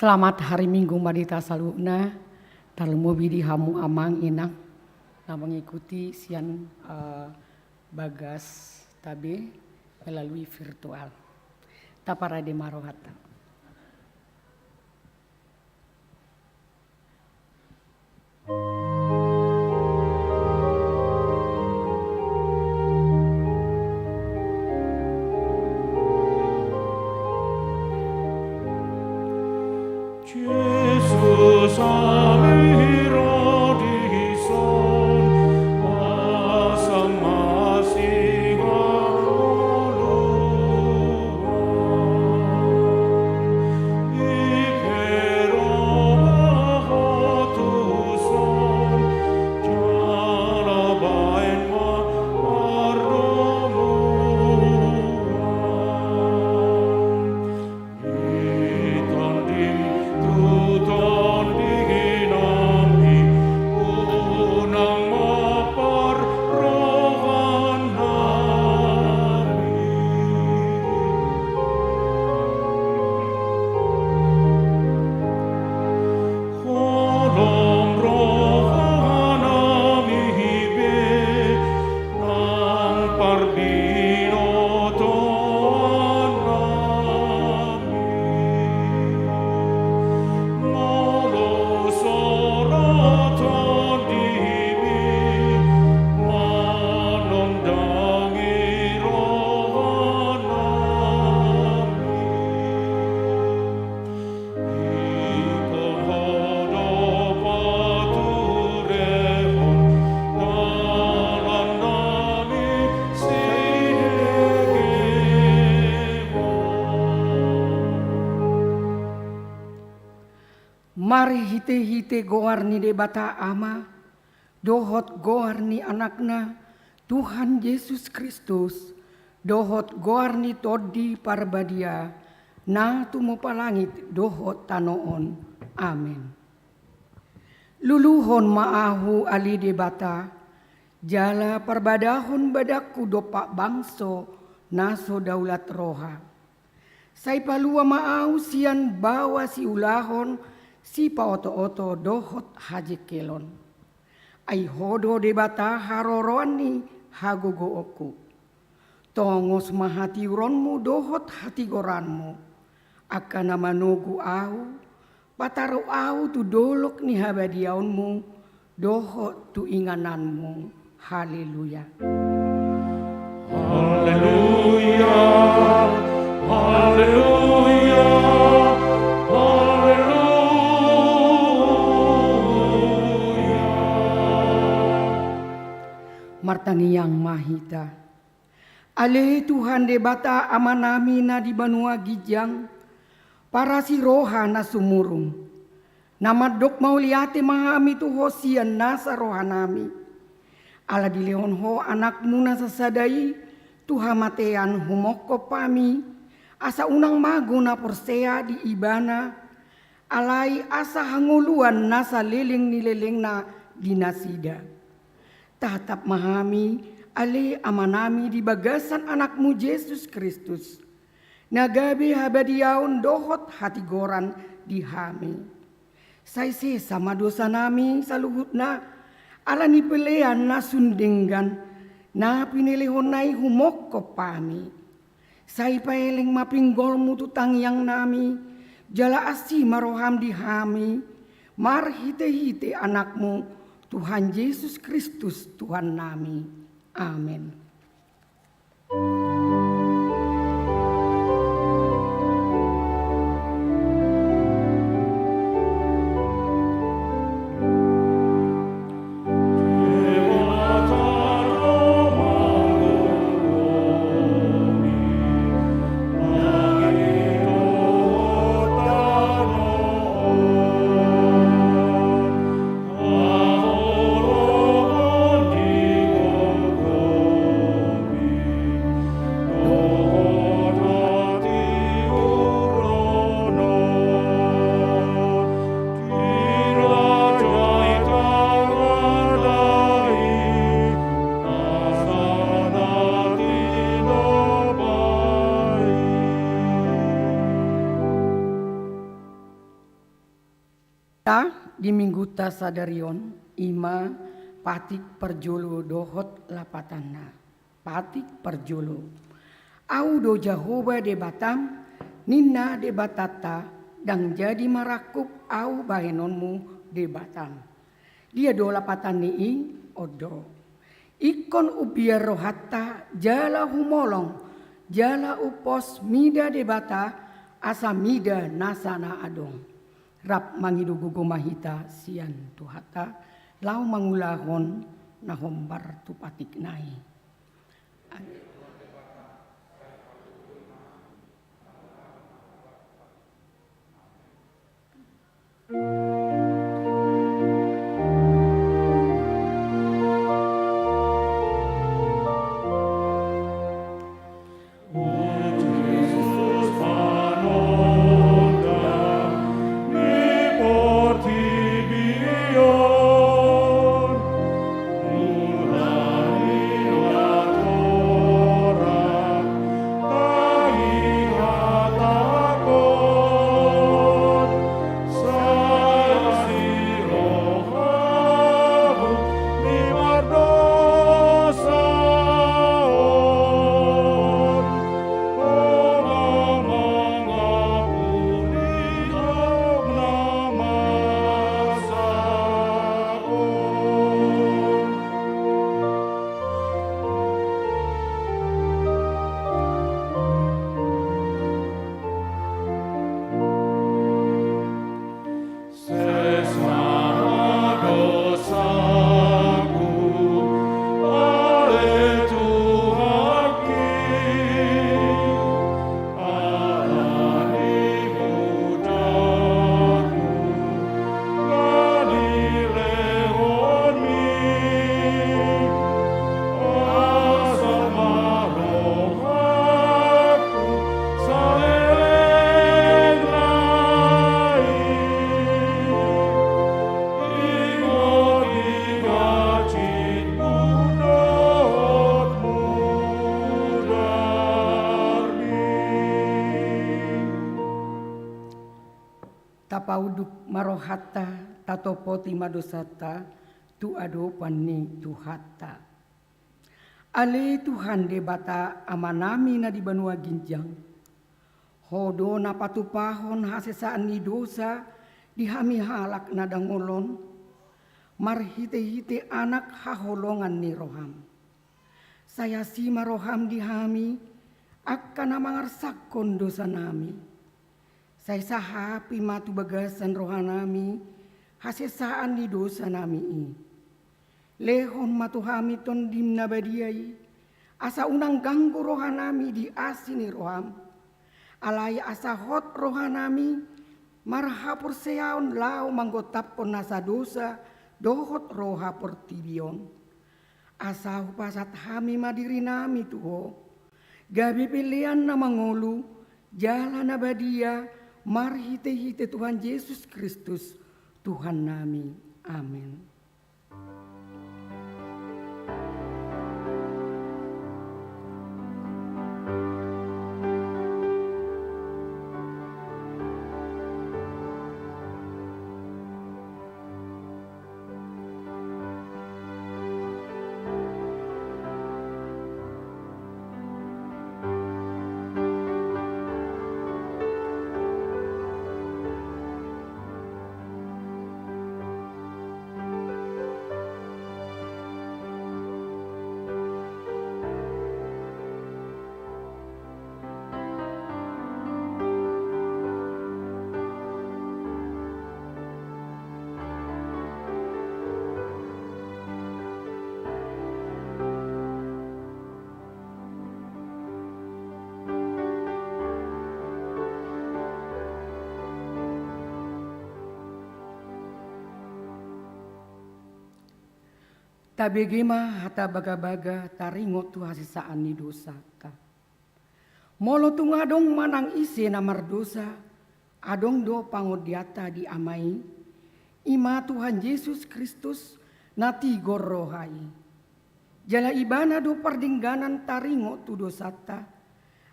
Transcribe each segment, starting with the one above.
Selamat hari Minggu Madita Saluna, talmobi di hamu amang inang, na mengikuti sian bagas tabe melalui virtual. Tapara de marohata. Mari hite-hite goarni de bata ama, dohot goarni anakna Tuhan Yesus Kristus, dohot goarni todi parbadia, na tumo palangit dohot tanoon. Amin. Luluhon maahu ali de bata, jala parbadahon badaku dopak bangso naso daulat roha. Sai palua maahu sian bawa si ulahon, si paoto-oto dohot haji kelon. Ai hodo debata haroroni hagogo oku. Tongos mahati uronmu dohot hati goranmu. Akana manogu au, pataro au tu dolok ni habadiaunmu, dohot tu ingananmu. Haleluya. Haleluya. Haleluya. Martangi yang mahita. Ale Tuhan de bata amanami na di banua gijang. Para si roha na sumurung. Namadok mauliate mahami tu hosian nasa roha nami. Ala di leon ho anakmu na sasadai. Tuhamatean humoko pami. Asa unang mago na porsea di ibana. Alai asa hanguluan nasa leleng nileleng na dinasida. Tatap mahami ale amanami di bagasan anakmu Yesus Kristus. Nagabi habadiaun dohot hati goran dihami. Saise sama dosa nami saluhut na ala ni pelean na sundenggan na pinilihonai humok pami. Sai paeleng mapinggolmu tutang yang nami jala asi maroham dihami mar hite-hite anakmu Tuhan Yesus Kristus Tuhan nami. Amin. Ta di minggu ta sadarion ima patik perjolo dohot lapatana. Patik perjolo. Au do Jahoba de Batam, Nina de Batata, dang jadi marakup au bahenonmu de Batam. Dia do lapatan nii odo. Ikon ubiar rohata jala humolong, jala upos mida de bata, asa mida nasana adong. Rap mangidu gugu mahita sian tuhata, lau mangulahon nahombar tupatik nai. Tapauduk marohata tatopoti madosata tu ado pani tuhata. Ale Tuhan de bata amanami na di banua ginjang. Hodo na patupahon hasesaan ni dosa dihami halak na dangolon. Marhite-hite anak haholongan ni roham. Saya si maroham dihami akan namangarsakon dosa nami. Saya sahapi matu bagasan rohanami hasesaan di dosa nami. Lehon matu hamiton dimna badiai asa unang ganggu rohanami di asini roham. Alai asa hot rohanami marhapur seaon lau manggotapon nasa dosa dohot roha portibion. Asa hupasat hami madiri nami tuho. Gabi pilihan na mangolu jalan abadia marhite-hite Tuhan Yesus Kristus Tuhan nami. Amin. Tabegema hata baga-baga taringot tu hasisaan ni dosa ka. Molo tu ngadong manang isi namar dosa, adong do pangodiata di amai, ima Tuhan Yesus Kristus nati gorohai. Jala ibana do pardingganan taringot tu dosata,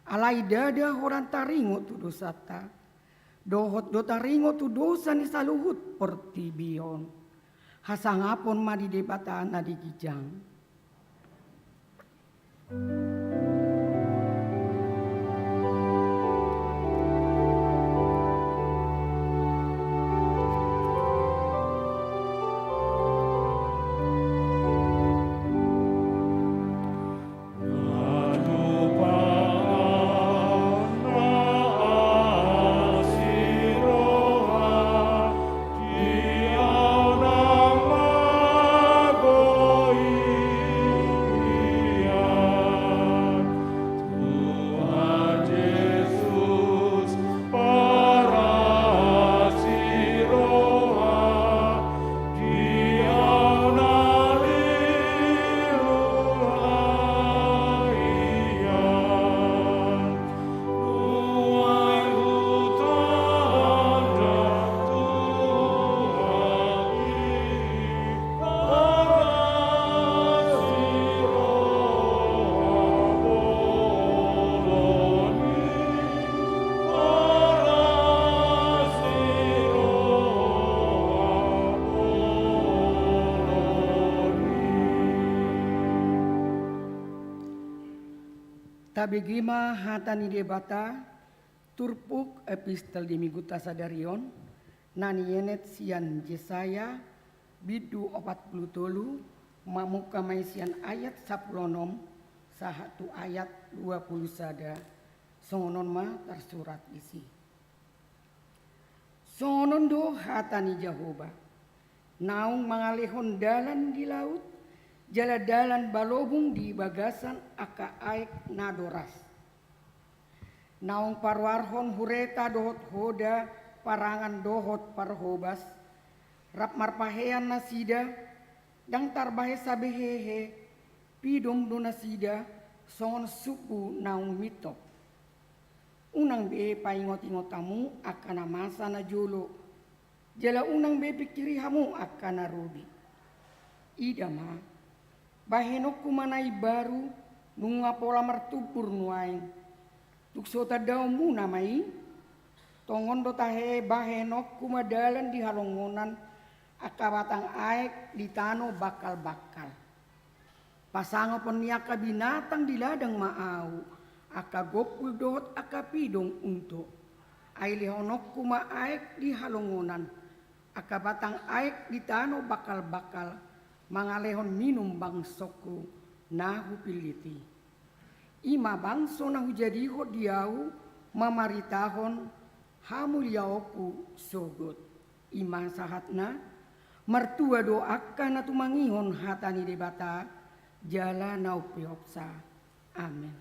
alai dada horan taringot tu dosata. Dohot dota ringo tu dosa ni saluhut pertibion. Hasangapon madi debata na di Gijang. Tabigima hatani debata turpuk epistel di miguta sadarion nani yenet sian Yesaya bidu 43 mamuka maisian ayat 10 sahatu ayat 20 sada songonon ma tersurat isi. Songonon do hatani Jehovah naung mangalihon dalan di laut jala dalan balobung di bagasan aka aek nadoras. Naung parwarhon hureta dohot hoda parangan dohot parhobas. Rap marpahean nasida dang tarbahe sabehehe pidom do nasida songon suku naung mitok. Unang be paingot-ingotamu akana masa na jolo. Jala unang be pikiri hamu akana rubi. Ida ma bahenok kumanai baru nunga pola mertupur nuaing. Tuksota daun muna mai. Tongon do tahe bahenok kumadalan di halongonan akabatang aek di tano bakal-bakal. Pasango peniaka binatang di ladang maau. Aka gopul dohot aka pidong untuk. Ailihonok kuma aek di halongonan. Akabatang aek di tano bakal-bakal. Mangalehon minum bangsoku nahu piliti. Ima bangso nahu jadiho diau mamaritahon hamul yaoku sogot. Ima sahatna mertua doakan atu mangihon hatani debata jala nau piopsa. Amin.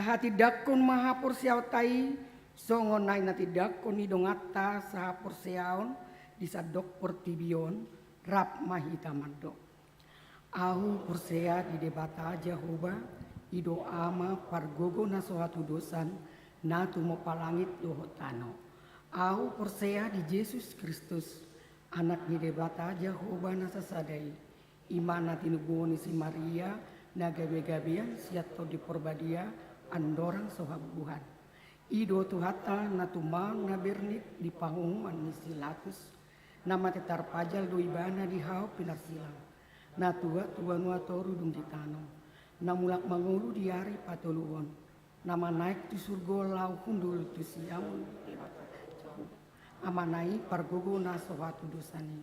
hati dakon maha porsiaw tai songon nai nati dakon idongata saha porsiaon disadok portibion rap mahita mando. Ahu porsea di debata Jehovah ido ama pargogo na suatu dosan na tumo palangit dohotano. Ahu porsea di Yesus Kristus anak di debata Jehovah na sasadai imana tinugoni si Maria na gabe-gabean siato di porbadia andorang sohabuhan. Ido tuhata na tumang na bernit di pangumuman ni silatus nama tetar pajal do ibana di hao pinarsilang. Na tua nua toru dung ditano. Na mulak mangulu di hari patuluon. Nama naik tu surgo lau hundul tu siamun. Amanai pargogo na sohatu dosani.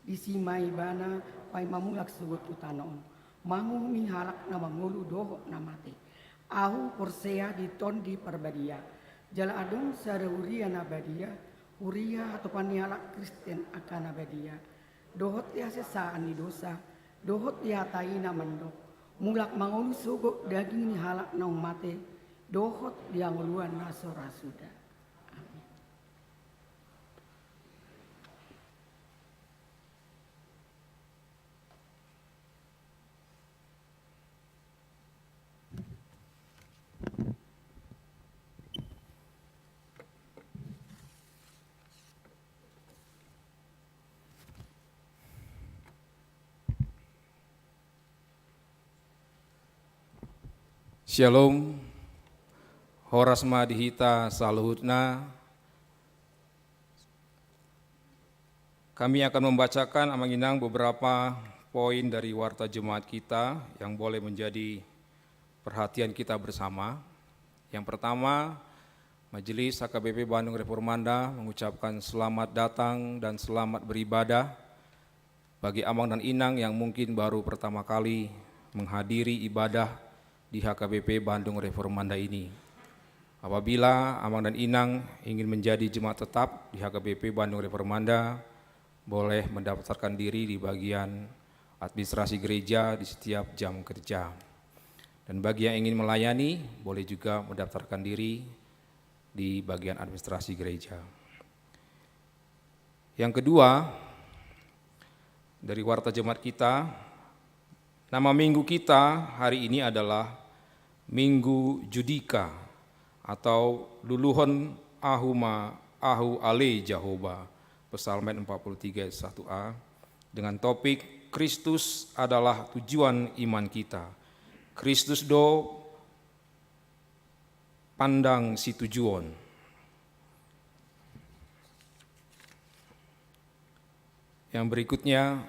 Disimai bana pai mamulak sugut utanon. Mangu mihalak na mangulu doho na mati. Ahu porsea di ton di perbadia. Jala adung sada uria na badia. Uria atau panialak Kristen akan abadia. Dohot ya sesaan di dosa. Dohot ya taina mandok. Mulak mangulu sugo daging ni halak naung mate. Dohot dia nguluan nasora sudah. Amin. Shalom, horas madihita saluhutna. Kami akan membacakan amanginang beberapa poin dari warta jemaat kita yang boleh menjadi perhatian kita bersama. Yang pertama, Majelis HKBP Bandung Reformanda mengucapkan selamat datang dan selamat beribadah bagi Amang dan Inang yang mungkin baru pertama kali menghadiri ibadah di HKBP Bandung Reformanda ini. Apabila Amang dan Inang ingin menjadi jemaat tetap di HKBP Bandung Reformanda, boleh mendaftarkan diri di bagian administrasi gereja di setiap jam kerja. Dan bagi yang ingin melayani, boleh juga mendaftarkan diri di bagian administrasi gereja. Yang kedua, dari warta jemaat kita, nama minggu kita hari ini adalah Minggu Judika atau Luluhon Ahuma Ahu Ale Jehovah, Psalmen 43 ayat 1a, dengan topik Kristus adalah tujuan iman kita. Kristus do pandang si tujuan. Yang berikutnya,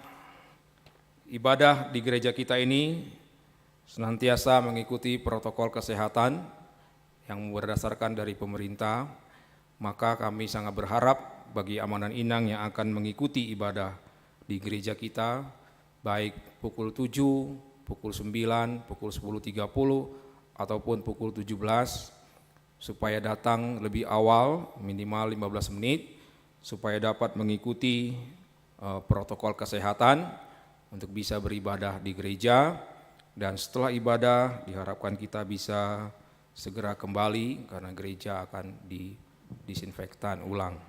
ibadah di gereja kita ini senantiasa mengikuti protokol kesehatan yang berdasarkan dari pemerintah, maka kami sangat berharap bagi Amang dan Inang yang akan mengikuti ibadah di gereja kita, baik pukul 7, pukul 9, pukul 10.30, ataupun pukul 17, supaya datang lebih awal, minimal 15 menit, supaya dapat mengikuti protokol kesehatan untuk bisa beribadah di gereja. Dan setelah ibadah diharapkan kita bisa segera kembali karena gereja akan didisinfektan ulang.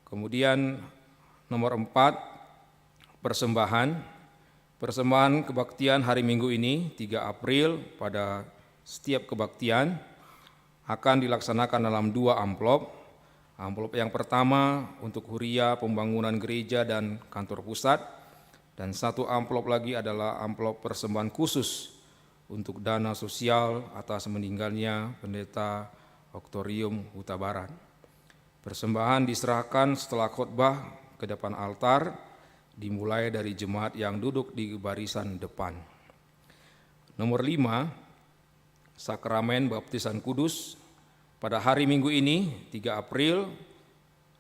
Kemudian nomor 4, persembahan. Persembahan kebaktian hari Minggu ini 3 April pada setiap kebaktian akan dilaksanakan dalam 2 amplop. Amplop yang pertama untuk huria pembangunan gereja dan kantor pusat. Dan 1 amplop lagi adalah amplop persembahan khusus untuk dana sosial atas meninggalnya Pendeta Oktorium Huta Barat. Persembahan diserahkan setelah khotbah ke depan altar, dimulai dari jemaat yang duduk di barisan depan. Nomor 5, sakramen baptisan kudus. Pada hari Minggu ini, 3 April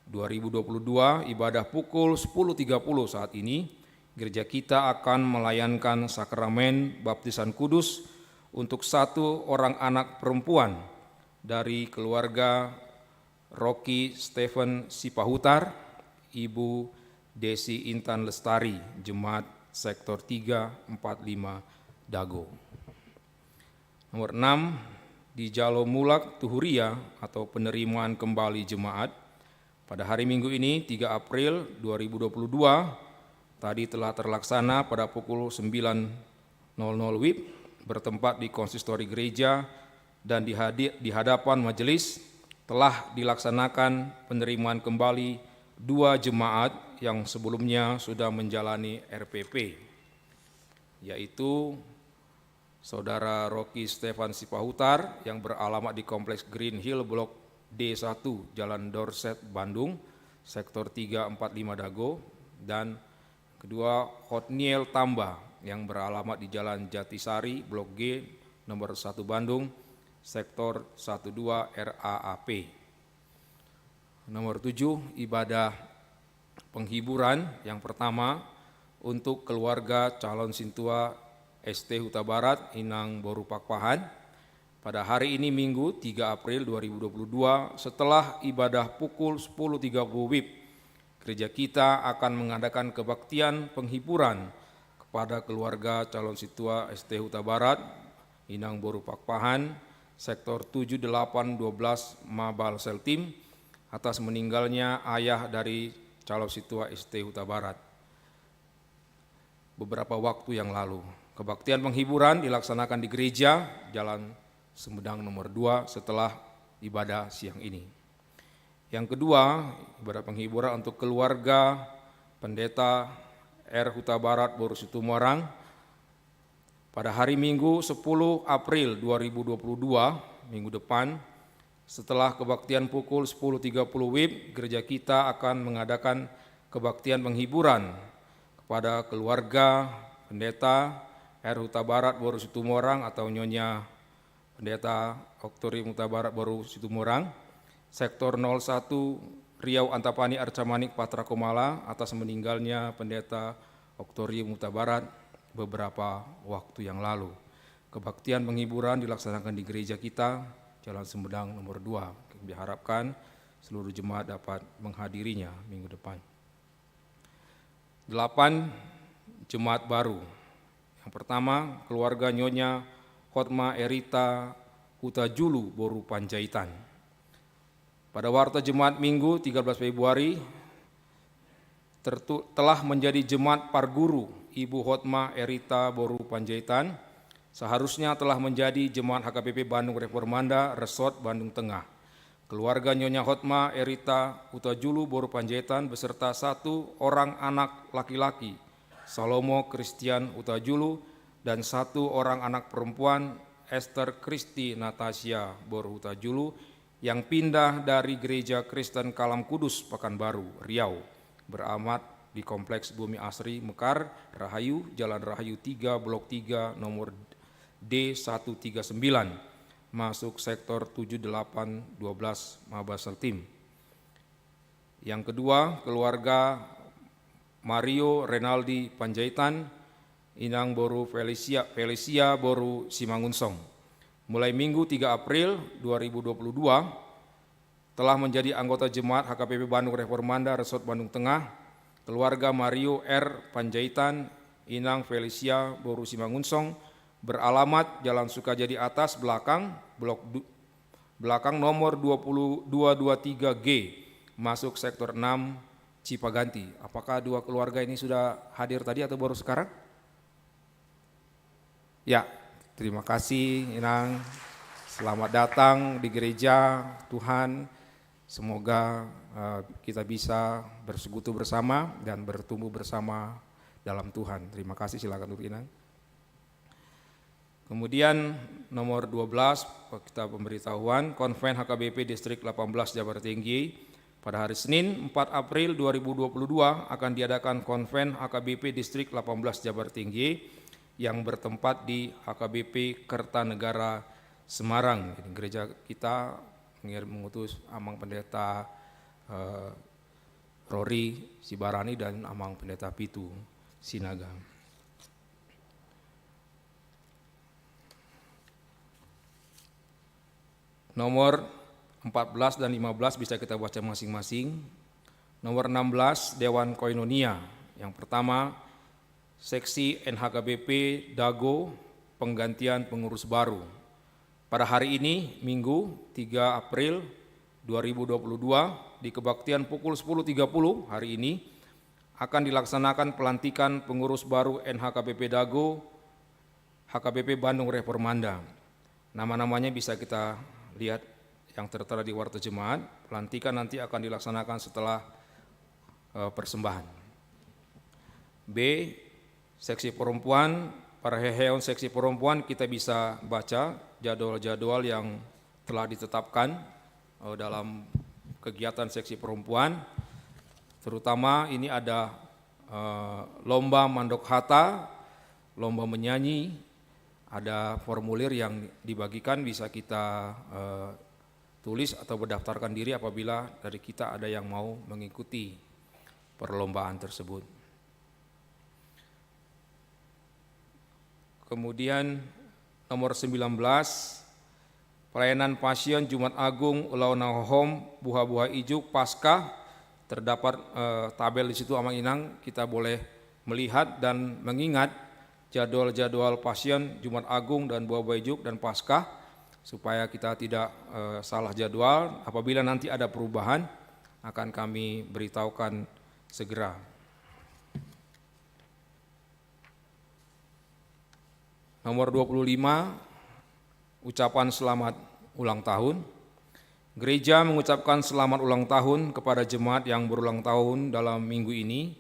2022, ibadah pukul 10.30 saat ini, gereja kita akan melayankan sakramen baptisan kudus untuk 1 orang anak perempuan dari keluarga Rocky Stephen Sipahutar, Ibu Desi Intan Lestari, Jemaat Sektor 345 Dago. Nomor 6, di Jalo Mulak Tuhuria atau penerimaan kembali jemaat. Pada hari Minggu ini 3 April 2022 tadi telah terlaksana pada pukul 9.00 WIB bertempat di konsistori gereja dan di hadapan majelis telah dilaksanakan penerimaan kembali 2 jemaat yang sebelumnya sudah menjalani RPP, yaitu Saudara Rocky Stefan Sipahutar yang beralamat di Kompleks Green Hill Blok D1 Jalan Dorset, Bandung, Sektor 345 Dago, dan kedua Hotniel Tamba yang beralamat di Jalan Jatisari Blok G nomor 1 Bandung, Sektor 12 RAAP. Nomor 7, ibadah penghiburan yang pertama untuk keluarga calon sintua ST Huta Barat Inang Boru Pakpahan pada hari ini Minggu 3 April 2022 setelah ibadah pukul 10.30 WIB. Gereja kita akan mengadakan kebaktian penghiburan kepada keluarga calon sintua ST Huta Barat Inang Boru Pakpahan Sektor 7812 Mabal Seltim atas meninggalnya ayah dari calon sintua ST Huta Barat beberapa waktu yang lalu. Kebaktian penghiburan dilaksanakan di gereja Jalan Sumedang nomor 2 setelah ibadah siang ini. Yang kedua, ibadah penghiburan untuk keluarga Pendeta R. Huta Barat Boru Situmorang pada hari Minggu 10 April 2022, minggu depan, setelah kebaktian pukul 10.30 WIB, gereja kita akan mengadakan kebaktian penghiburan kepada keluarga Pendeta R. Huta Barat Boru Situmorang atau Nyonya Pendeta Oktorium Huta Barat Boru Situmorang, Sektor 01 Riau Antapani Arcamanik Patra Komala atas meninggalnya Pendeta Oktorium Huta Barat beberapa waktu yang lalu. Kebaktian penghiburan dilaksanakan di gereja kita, Jalan Sumedang nomor 2. Diharapkan seluruh jemaat dapat menghadirinya minggu depan. 8. Jemaat baru. Yang pertama, keluarga Nyonya Hotma Erita Huta Julu Boru Panjaitan. Pada warta jemaat Minggu 13 Februari telah menjadi jemaat parguru Ibu Hotma Erita Boru Panjaitan, seharusnya telah menjadi jemaat HKBP Bandung Reformanda Resort Bandung Tengah. Keluarga Nyonya Hotma Erita Huta Julu Boru Panjaitan beserta 1 orang anak laki-laki Salomo Christian Huta Julu dan 1 orang anak perempuan Esther Kristi Natasha Boru Huta Julu yang pindah dari Gereja Kristen Kalam Kudus Pekanbaru, Riau, beramat di Kompleks Bumi Asri Mekar, Rahayu, Jalan Rahayu 3, Blok 3, nomor D139, masuk Sektor 7812 Mabaseltim. Yang kedua, keluarga Mario Renaldi Panjaitan, Inang Boru Felicia Boru Simangunsong. Mulai Minggu 3 April 2022 telah menjadi anggota jemaat HKBP Bandung Reformanda Resort Bandung Tengah. Keluarga Mario R. Panjaitan, Inang Felicia Boru Simangunsong beralamat Jalan Sukajadi Atas Belakang, belakang nomor 223G, masuk Sektor 6 Cipaganti. Apakah 2 keluarga ini sudah hadir tadi atau baru sekarang? Ya, terima kasih Inang. Selamat datang di gereja Tuhan. Semoga kita bisa bersekutu bersama dan bertumbuh bersama dalam Tuhan. Terima kasih, silakan duduk Inang. Kemudian nomor 12 kita pemberitahuan Konven HKBP Distrik 18 Jabar Tinggi. Pada hari Senin 4 April 2022 akan diadakan Konven HKBP Distrik 18 Jabar Tinggi yang bertempat di HKBP Kertanegara Semarang. Jadi, gereja kita mengutus Amang Pendeta Rory Sibarani dan Amang Pendeta Pitu Sinaga. Nomor 14 dan 15 bisa kita baca masing-masing. Nomor 16, Dewan Koinonia. Yang pertama, Seksi NHKBP Dago, penggantian pengurus baru. pada hari ini, Minggu 3 April 2022, di kebaktian pukul 10.30 hari ini, akan dilaksanakan pelantikan pengurus baru NHKBP Dago, HKBP Bandung Reformanda. Nama-namanya bisa kita lihat yang tertera di Warta Jemaat. Pelantikan nanti akan dilaksanakan setelah persembahan. B. Seksi perempuan, para heheon seksi perempuan kita bisa baca jadwal-jadwal yang telah ditetapkan dalam kegiatan seksi perempuan. Terutama ini ada lomba mandok hata, lomba menyanyi, ada formulir yang dibagikan bisa kita tulis atau berdaftarkan diri apabila dari kita ada yang mau mengikuti perlombaan tersebut. Kemudian nomor 19, pelayanan pasien Jumat Agung Ulauna Hohom Buha-Buha Ijuk Paskah, terdapat tabel di situ Amang Inang, kita boleh melihat dan mengingat jadwal-jadwal pasien Jumat Agung dan Buha-Buha Ijuk dan Paskah supaya kita tidak salah jadwal. Apabila nanti ada perubahan akan kami beritahukan segera. Nomor 25, ucapan selamat ulang tahun. Gereja mengucapkan selamat ulang tahun kepada jemaat yang berulang tahun dalam minggu ini,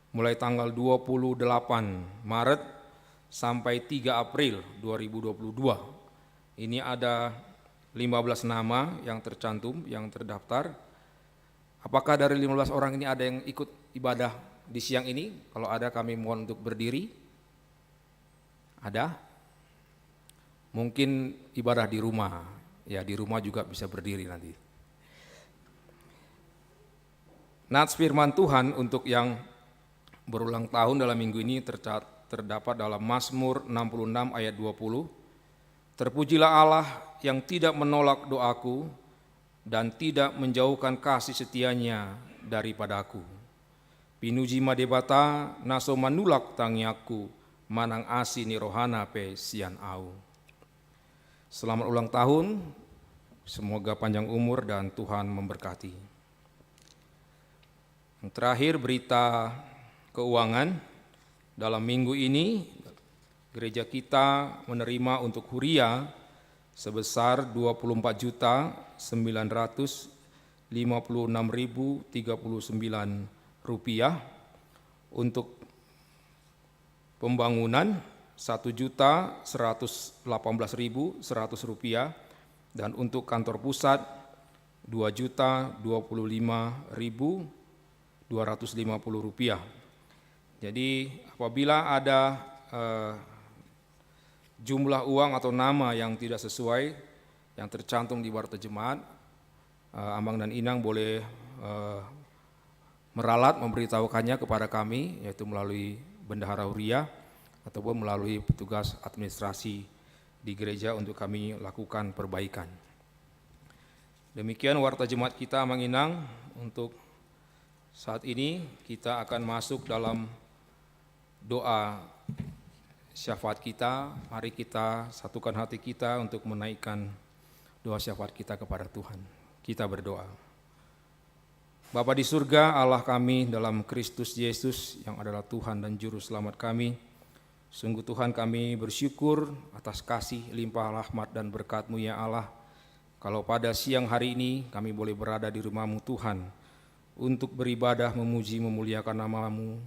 mulai tanggal 28 Maret sampai 3 April 2022. Ini ada 15 nama yang tercantum, yang terdaftar. Apakah dari 15 orang ini ada yang ikut ibadah di siang ini? Kalau ada kami mohon untuk berdiri. Ada? Mungkin ibadah di rumah, ya di rumah juga bisa berdiri nanti. Nats firman Tuhan untuk yang berulang tahun dalam minggu ini terdapat dalam Mazmur 66 ayat 20. Terpujilah Allah yang tidak menolak doaku dan tidak menjauhkan kasih setianya daripadaku. Pinuji madebata naso manulak tangyaku manang asi ni rohana pe sian au. Selamat ulang tahun, semoga panjang umur dan Tuhan memberkati. Yang terakhir berita keuangan. Dalam minggu ini gereja kita menerima untuk huria sebesar 24.956.039 rupiah, untuk pembangunan 1.118.100 rupiah, dan untuk kantor pusat 2.025.250 rupiah. Jadi apabila ada jumlah uang atau nama yang tidak sesuai yang tercantum di Warta Jemaat, Amang dan Inang boleh meralat memberitahukannya kepada kami, yaitu melalui bendahara huria ataupun melalui petugas administrasi di gereja untuk kami lakukan perbaikan. Demikian Warta Jemaat kita Amang Inang. Untuk saat ini kita akan masuk dalam doa syafaat kita. Mari kita satukan hati kita untuk menaikkan doa syafaat kita kepada Tuhan. Kita berdoa. Bapa di surga, Allah kami dalam Kristus Yesus yang adalah Tuhan dan Juru Selamat kami, sungguh Tuhan kami bersyukur atas kasih limpah rahmat dan berkat-Mu ya Allah. Kalau pada siang hari ini kami boleh berada di rumah-Mu Tuhan untuk beribadah, memuji, memuliakan nama-Mu.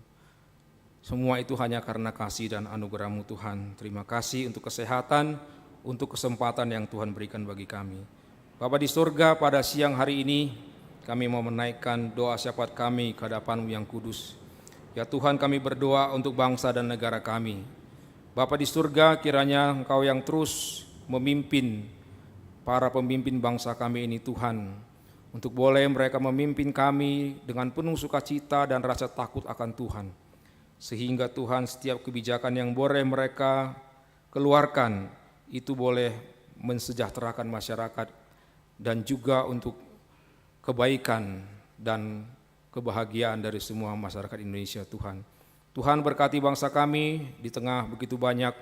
Semua itu hanya karena kasih dan anugerah-Mu Tuhan. Terima kasih untuk kesehatan, untuk kesempatan yang Tuhan berikan bagi kami. Bapa di surga, pada siang hari ini kami mau menaikkan doa syafaat kami ke hadapan-Mu yang kudus. Ya Tuhan, kami berdoa untuk bangsa dan negara kami. Bapa di surga, kiranya Engkau yang terus memimpin para pemimpin bangsa kami ini Tuhan, untuk boleh mereka memimpin kami dengan penuh sukacita dan rasa takut akan Tuhan. Sehingga Tuhan, setiap kebijakan yang boleh mereka keluarkan itu boleh mensejahterakan masyarakat dan juga untuk kebaikan dan kebahagiaan dari semua masyarakat Indonesia Tuhan. Tuhan berkati bangsa kami di tengah begitu banyak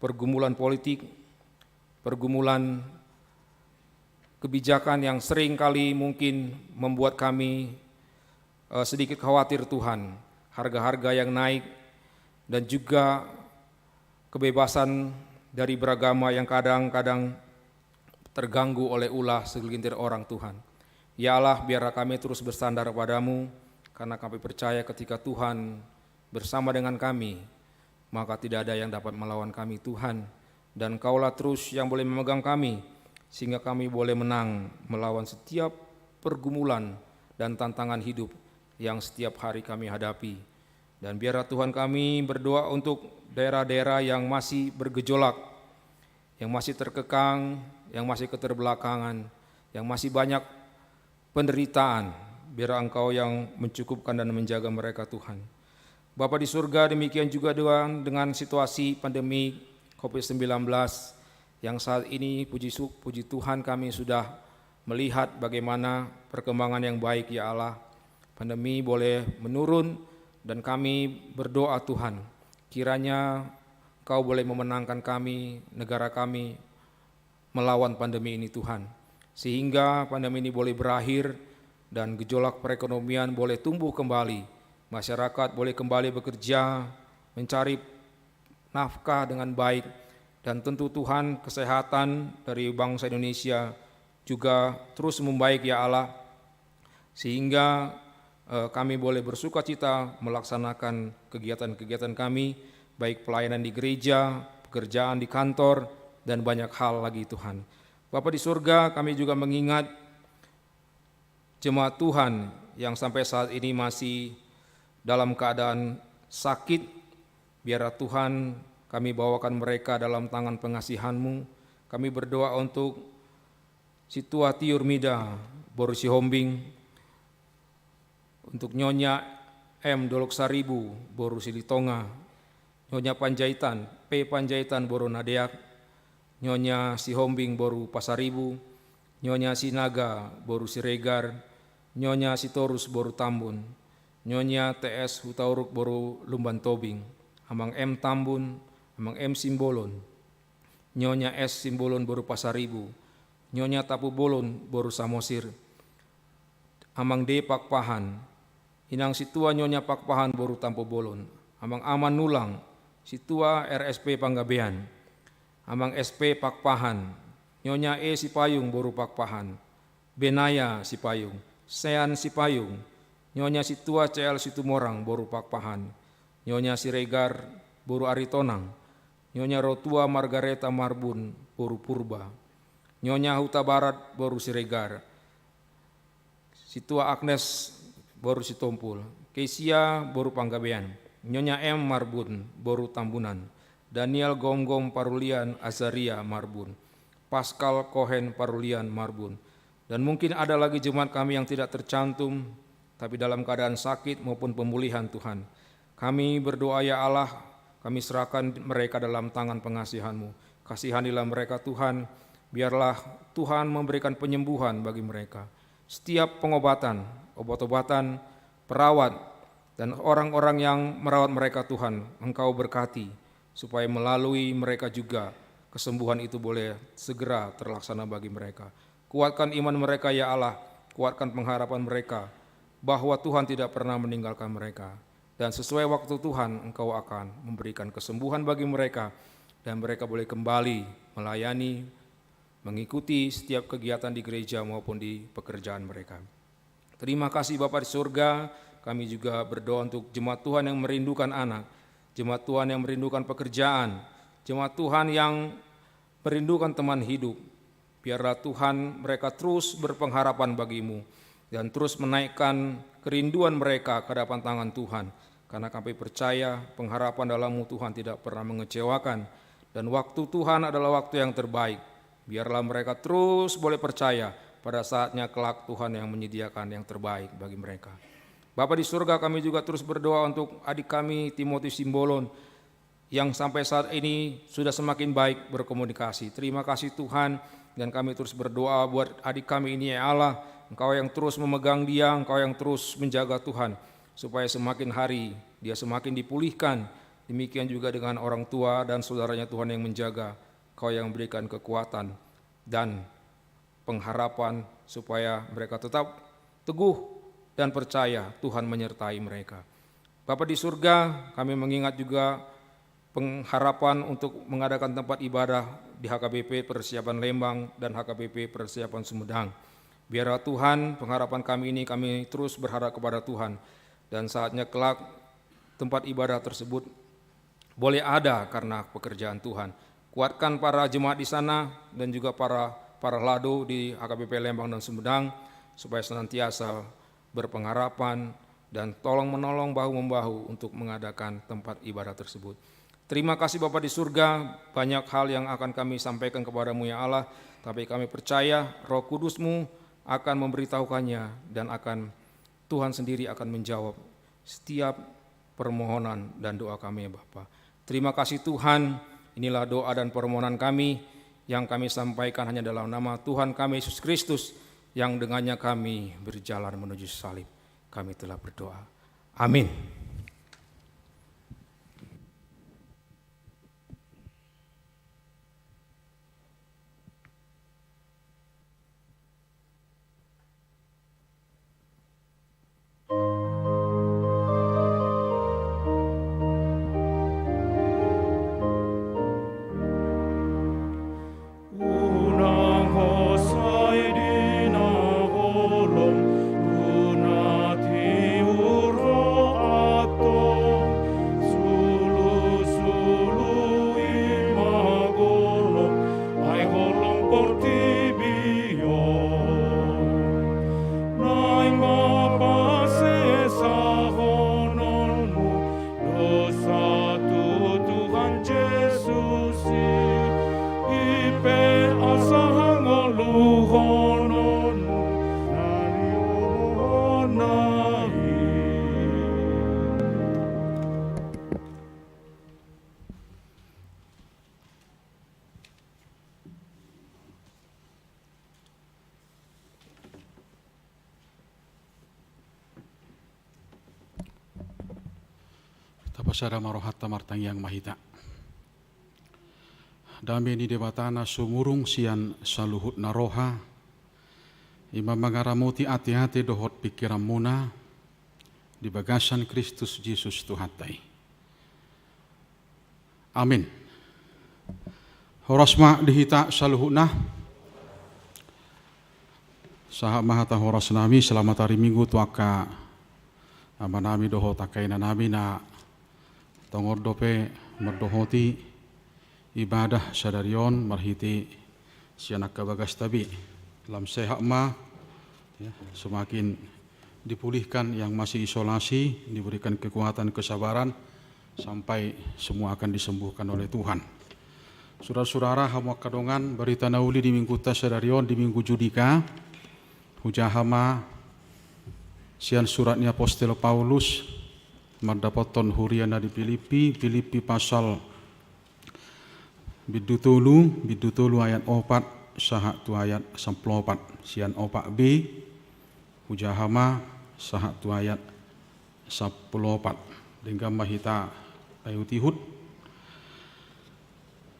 pergumulan politik, pergumulan kebijakan yang sering kali mungkin membuat kami sedikit khawatir Tuhan, harga-harga yang naik dan juga kebebasan dari beragama yang kadang-kadang terganggu oleh ulah segelintir orang Tuhan. Ya Allah, biarlah kami terus bersandar padamu, karena kami percaya ketika Tuhan bersama dengan kami, maka tidak ada yang dapat melawan kami Tuhan. Dan Kaulah terus yang boleh memegang kami, sehingga kami boleh menang melawan setiap pergumulan dan tantangan hidup yang setiap hari kami hadapi. Dan biarlah Tuhan kami berdoa untuk daerah-daerah yang masih bergejolak, yang masih terkekang, yang masih keterbelakangan, yang masih banyak penderitaan. Biar Engkau yang mencukupkan dan menjaga mereka Tuhan. Bapa di surga, demikian juga dengan situasi pandemi COVID-19 yang saat ini puji Tuhan kami sudah melihat bagaimana perkembangan yang baik ya Allah. Pandemi boleh menurun dan kami berdoa Tuhan, kiranya Kau boleh memenangkan kami, negara kami melawan pandemi ini Tuhan. Sehingga pandemi ini boleh berakhir dan gejolak perekonomian boleh tumbuh kembali. Masyarakat boleh kembali bekerja, mencari nafkah dengan baik. Dan tentu Tuhan, kesehatan dari bangsa Indonesia juga terus membaik ya Allah. Sehingga kami boleh bersukacita melaksanakan kegiatan-kegiatan kami, baik pelayanan di gereja, pekerjaan di kantor, dan banyak hal lagi Tuhan. Bapa di surga, kami juga mengingat jemaat Tuhan yang sampai saat ini masih dalam keadaan sakit. Biarlah Tuhan kami bawakan mereka dalam tangan pengasihan-Mu. Kami berdoa untuk Situa Tiurmida Boru Sihombing, untuk Nyonya M. Dolok Saribu Boru Silitonga, Nyonya Panjaitan P. Panjaitan Boru Nadeak, Nyonya Sihombing Boru Pasaribu, Nyonya Sinaga Boru Siregar, Nyonya Sitorus Boru Tambun, Nyonya TS Hutauruk Boru Lumban Tobing, Amang M. Tambun, Amang M. Simbolon, Nyonya S. Simbolon Boru Pasaribu, Nyonya Tapu Bolon Boru Samosir, Amang D. Pakpahan, Inang Situa Nyonya Pakpahan Boru Tampo Bolon, Amang Aman Nulang, Situa RSP Panggabean, Amang SP Pakpahan, Nyonya E Sipayung Boru Pakpahan, Benaya Sipayung, Sean Sipayung, Nyonya Situa CL Situmorang Boru Pakpahan, Nyonya Siregar Boru Aritonang, Nyonya Rotua Margareta Marbun Boru Purba, Nyonya Huta Barat Boru Siregar, Situa Agnes Boru Sitompul, Kesia Boru Panggabean, Nyonya M Marbun Boru Tambunan, Daniel Gonggong Parulian Azaria Marbun, Pascal Cohen Parulian Marbun. Dan mungkin ada lagi jemaat kami yang tidak tercantum, tapi dalam keadaan sakit maupun pemulihan Tuhan. Kami berdoa ya Allah, kami serahkan mereka dalam tangan pengasihan-Mu. Kasihanilah mereka Tuhan, biarlah Tuhan memberikan penyembuhan bagi mereka. Setiap pengobatan, obat-obatan, perawat, dan orang-orang yang merawat mereka Tuhan, Engkau berkati, supaya melalui mereka juga kesembuhan itu boleh segera terlaksana bagi mereka. Kuatkan iman mereka ya Allah, kuatkan pengharapan mereka bahwa Tuhan tidak pernah meninggalkan mereka. Dan sesuai waktu Tuhan, Engkau akan memberikan kesembuhan bagi mereka dan mereka boleh kembali melayani, mengikuti setiap kegiatan di gereja maupun di pekerjaan mereka. Terima kasih Bapa di surga, kami juga berdoa untuk jemaat Tuhan yang merindukan anak, jemaat Tuhan yang merindukan pekerjaan, jemaat Tuhan yang merindukan teman hidup. Biarlah Tuhan mereka terus berpengharapan bagi-Mu dan terus menaikkan kerinduan mereka ke hadapan tangan Tuhan. Karena kami percaya pengharapan dalam-Mu Tuhan tidak pernah mengecewakan dan waktu Tuhan adalah waktu yang terbaik. Biarlah mereka terus boleh percaya pada saatnya kelak Tuhan yang menyediakan yang terbaik bagi mereka. Bapa di surga, kami juga terus berdoa untuk adik kami Timotius Simbolon yang sampai saat ini sudah semakin baik berkomunikasi. Terima kasih Tuhan, dan kami terus berdoa buat adik kami ini ya Allah, Engkau yang terus memegang dia, Engkau yang terus menjaga Tuhan, supaya semakin hari dia semakin dipulihkan. Demikian juga dengan orang tua dan saudaranya Tuhan yang menjaga. Engkau yang berikan kekuatan dan pengharapan supaya mereka tetap teguh dan percaya Tuhan menyertai mereka. Bapa di surga, kami mengingat juga pengharapan untuk mengadakan tempat ibadah di HKBP Persiapan Lembang dan HKBP Persiapan Sumedang. Biarlah Tuhan, pengharapan kami ini kami terus berharap kepada Tuhan, dan saatnya kelak tempat ibadah tersebut boleh ada karena pekerjaan Tuhan. Kuatkan para jemaat di sana dan juga para lado di HKBP Lembang dan Sumedang supaya senantiasa berpengharapan dan tolong menolong bahu-membahu untuk mengadakan tempat ibadah tersebut. Terima kasih Bapa di surga, banyak hal yang akan kami sampaikan kepadamu ya Allah, tapi kami percaya Roh Kudus-Mu akan memberitahukannya dan Tuhan sendiri akan menjawab setiap permohonan dan doa kami ya Bapa. Terima kasih Tuhan, inilah doa dan permohonan kami yang kami sampaikan hanya dalam nama Tuhan kami Yesus Kristus yang dengannya kami berjalan menuju salib. Kami telah berdoa. Amin. Tapasara marohatta martang yang mahita. Dami ni debatana sumurung sian saluhut naroha. Ima mangaramuti ati-ati dohot pikiran muna di bagasan Kristus Yesus Tuhatai. Amin. Horasma dihita saluhutna. Saha mahata horas nami selamat hari Minggu tuaka amanami dohot akaina nami na tongor dope merdohoti ibadah sadarion marhiti sianak kabagas tabi dalam sehat ma ya, semakin dipulihkan yang masih isolasi, diberikan kekuatan kesabaran sampai semua akan disembuhkan oleh Tuhan. Saudara-saudara hama kadongan berita nauli di minggu sadarion di minggu judika hujahama sian suratnya Apostol Paulus mardapoton huriana di Filipi pasal bidutulu ayat 4 saha tu ayat 14 sian 4b hujahama saha tu ayat 14 dengan mahita ayutihud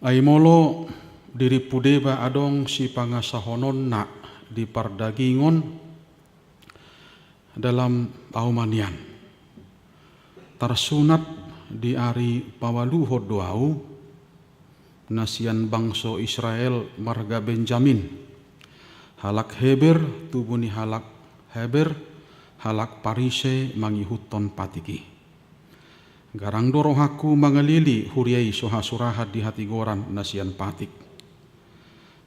aimolo diri pudeba adong si pangasahonon na di pardagingon dalam aumanian tersunat di ari pawaluho doau nasian bangso Israel marga Benjamin halak Heber tubuni halak Heber halak Parise mangihuton patiki garang dorohaku mangalili huriai soha surahat di hati goran nasian patik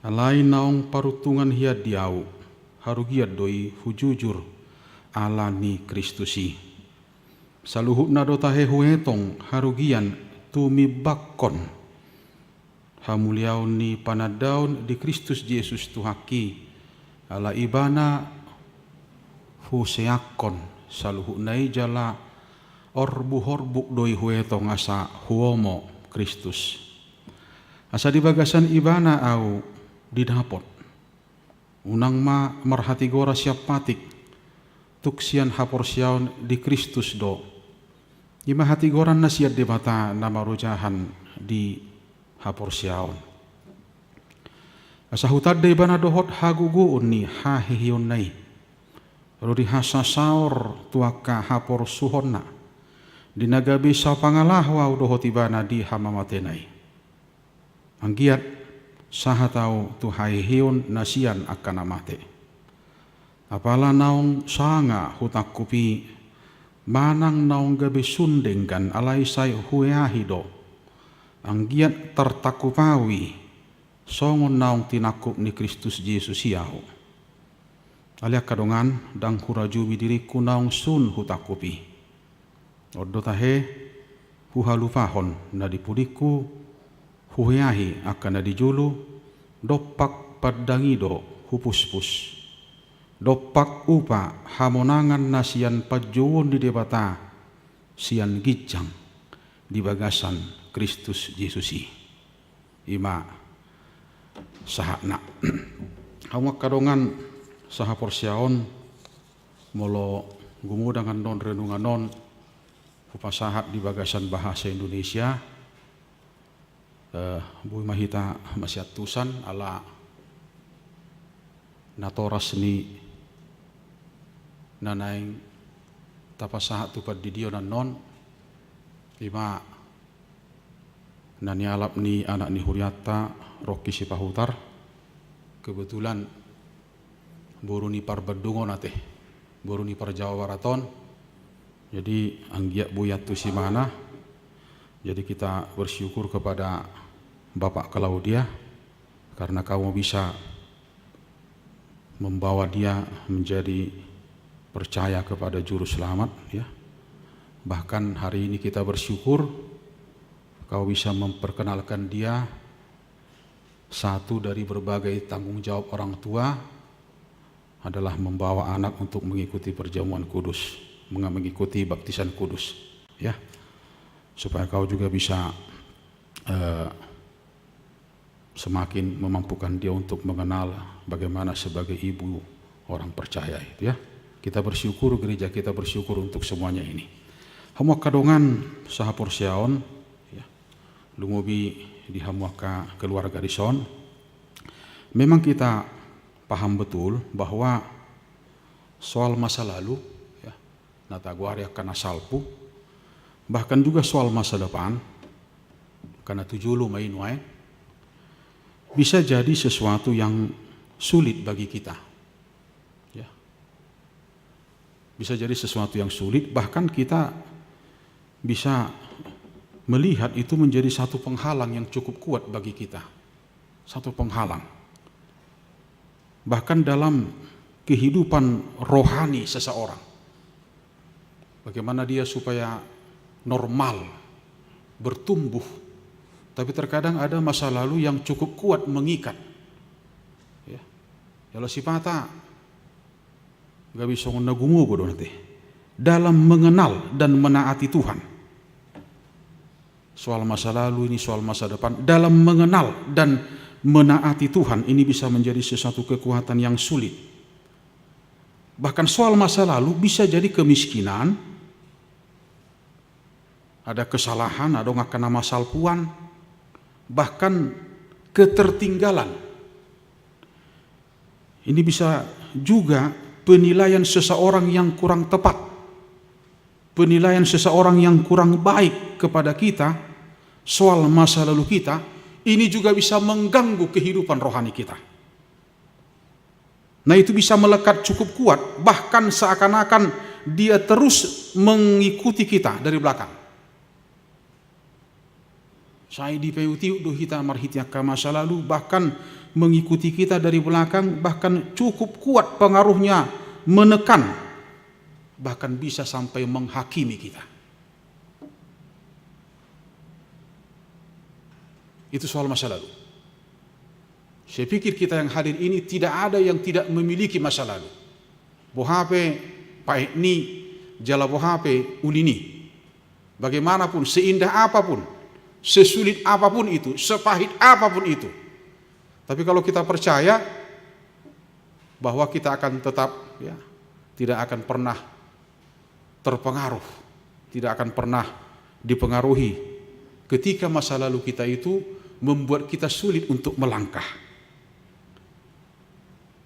alai naong parutungan hiad diau harugiat doi hujujur alani Kristusi saluhut na dota hehuetong harugian tumibakkon hamuliaun ni panadaun di Kristus Yesus tuhaki ala ibana huseakon saluhut nai jala orbu-horbuk doi huetong asa huomo Kristus asa di bagasan ibana au didapot unang ma marhati gora siap patik tuksian haporsiaun di Kristus do ima hati goran nasiat debata nama rojahan di haporsiaun Asahutade bana dohot hagugu unni hahihion nai. Rudi hasasaor tuaka hapor suhonna. Dinagabi sa pangalahwa dohot ibana di hamamatenai. Anggiat sahatau tu hahihion nasian akan amate. Apala naung sanga hutakupi manang naung gabi sundengkan alai say huyahido. Anggiat tertakupawi songon naung tinakup ni Kristus Yesus hiau. Aliak kadongan dang hurajumi diriku naung sun hutakupi. Odo tahe huhalupahon na dipudiku huyahi akan na dijulu dopak padangido hupuspus. Dopak upa hamonangan nasian pajuun di debata sian gijang di bagasan Kristus Yesusi. Ima sahakna. Hawak kadongan saha porsiaon molo gumudangan non renungan non upasahat di bagasan bahasa Indonesia. Bui mahita masyatusan ala natoras ni nanaing tapasahat tupad di dio nan non ima nanialap ni anak ni Huriata Rocky Sipahutar kebetulan buru ni parbedungon ate buru ni parjawa waraton jadi anggiak buyat tu si mana jadi kita bersyukur kepada Bapak Claudia karena kamu bisa membawa dia menjadi percaya kepada juru selamat ya. Bahkan hari ini kita bersyukur kau bisa memperkenalkan dia satu dari berbagai tanggung jawab orang tua adalah membawa anak untuk mengikuti perjamuan kudus, mengikuti baptisan kudus ya. Supaya kau juga bisa semakin memampukan dia untuk mengenal bagaimana sebagai ibu orang percaya itu ya. Kita bersyukur, gereja kita bersyukur untuk semuanya ini. Hamuak kadongan saha porsiaon ya. Lungubi di hamuaka keluarga dison. Memang kita paham betul bahwa soal masa lalu ya, nataguari akan asalpu, bahkan juga soal masa depan karena tujulu mainwai bisa jadi sesuatu yang sulit bagi kita. Bisa jadi sesuatu yang sulit, bahkan kita bisa melihat itu menjadi satu penghalang yang cukup kuat bagi kita. Satu penghalang. Bahkan dalam kehidupan rohani seseorang. Bagaimana dia supaya normal, bertumbuh. Tapi terkadang ada masa lalu yang cukup kuat mengikat. Ya. Kalau si pata gak bisa nagumu bodoh nanti dalam mengenal dan menaati Tuhan. Soal masa lalu ini soal masa depan dalam mengenal dan menaati Tuhan ini bisa menjadi sesuatu kekuatan yang sulit. Bahkan soal masa lalu bisa jadi kemiskinan, ada kesalahan, ada ngakana nama salpuan, bahkan ketertinggalan. Ini bisa juga penilaian seseorang yang kurang tepat, penilaian seseorang yang kurang baik kepada kita soal masa lalu kita, ini juga bisa mengganggu kehidupan rohani kita. Nah itu bisa melekat cukup kuat, bahkan seakan-akan dia terus mengikuti kita dari belakang. Saya di PUT duhita marhitiaka masa lalu bahkan mengikuti kita dari belakang, bahkan cukup kuat pengaruhnya menekan, bahkan bisa sampai menghakimi kita. Itu soal masa lalu. Saya pikir kita yang hadir ini tidak ada yang tidak memiliki masa lalu. Bohape, paekni, jala bohape, ulini. Bagaimanapun, seindah apapun, sesulit apapun itu, sepahit apapun itu. Tapi kalau kita percaya bahwa kita akan tetap ya, tidak akan pernah terpengaruh, tidak akan pernah dipengaruhi ketika masa lalu kita itu membuat kita sulit untuk melangkah.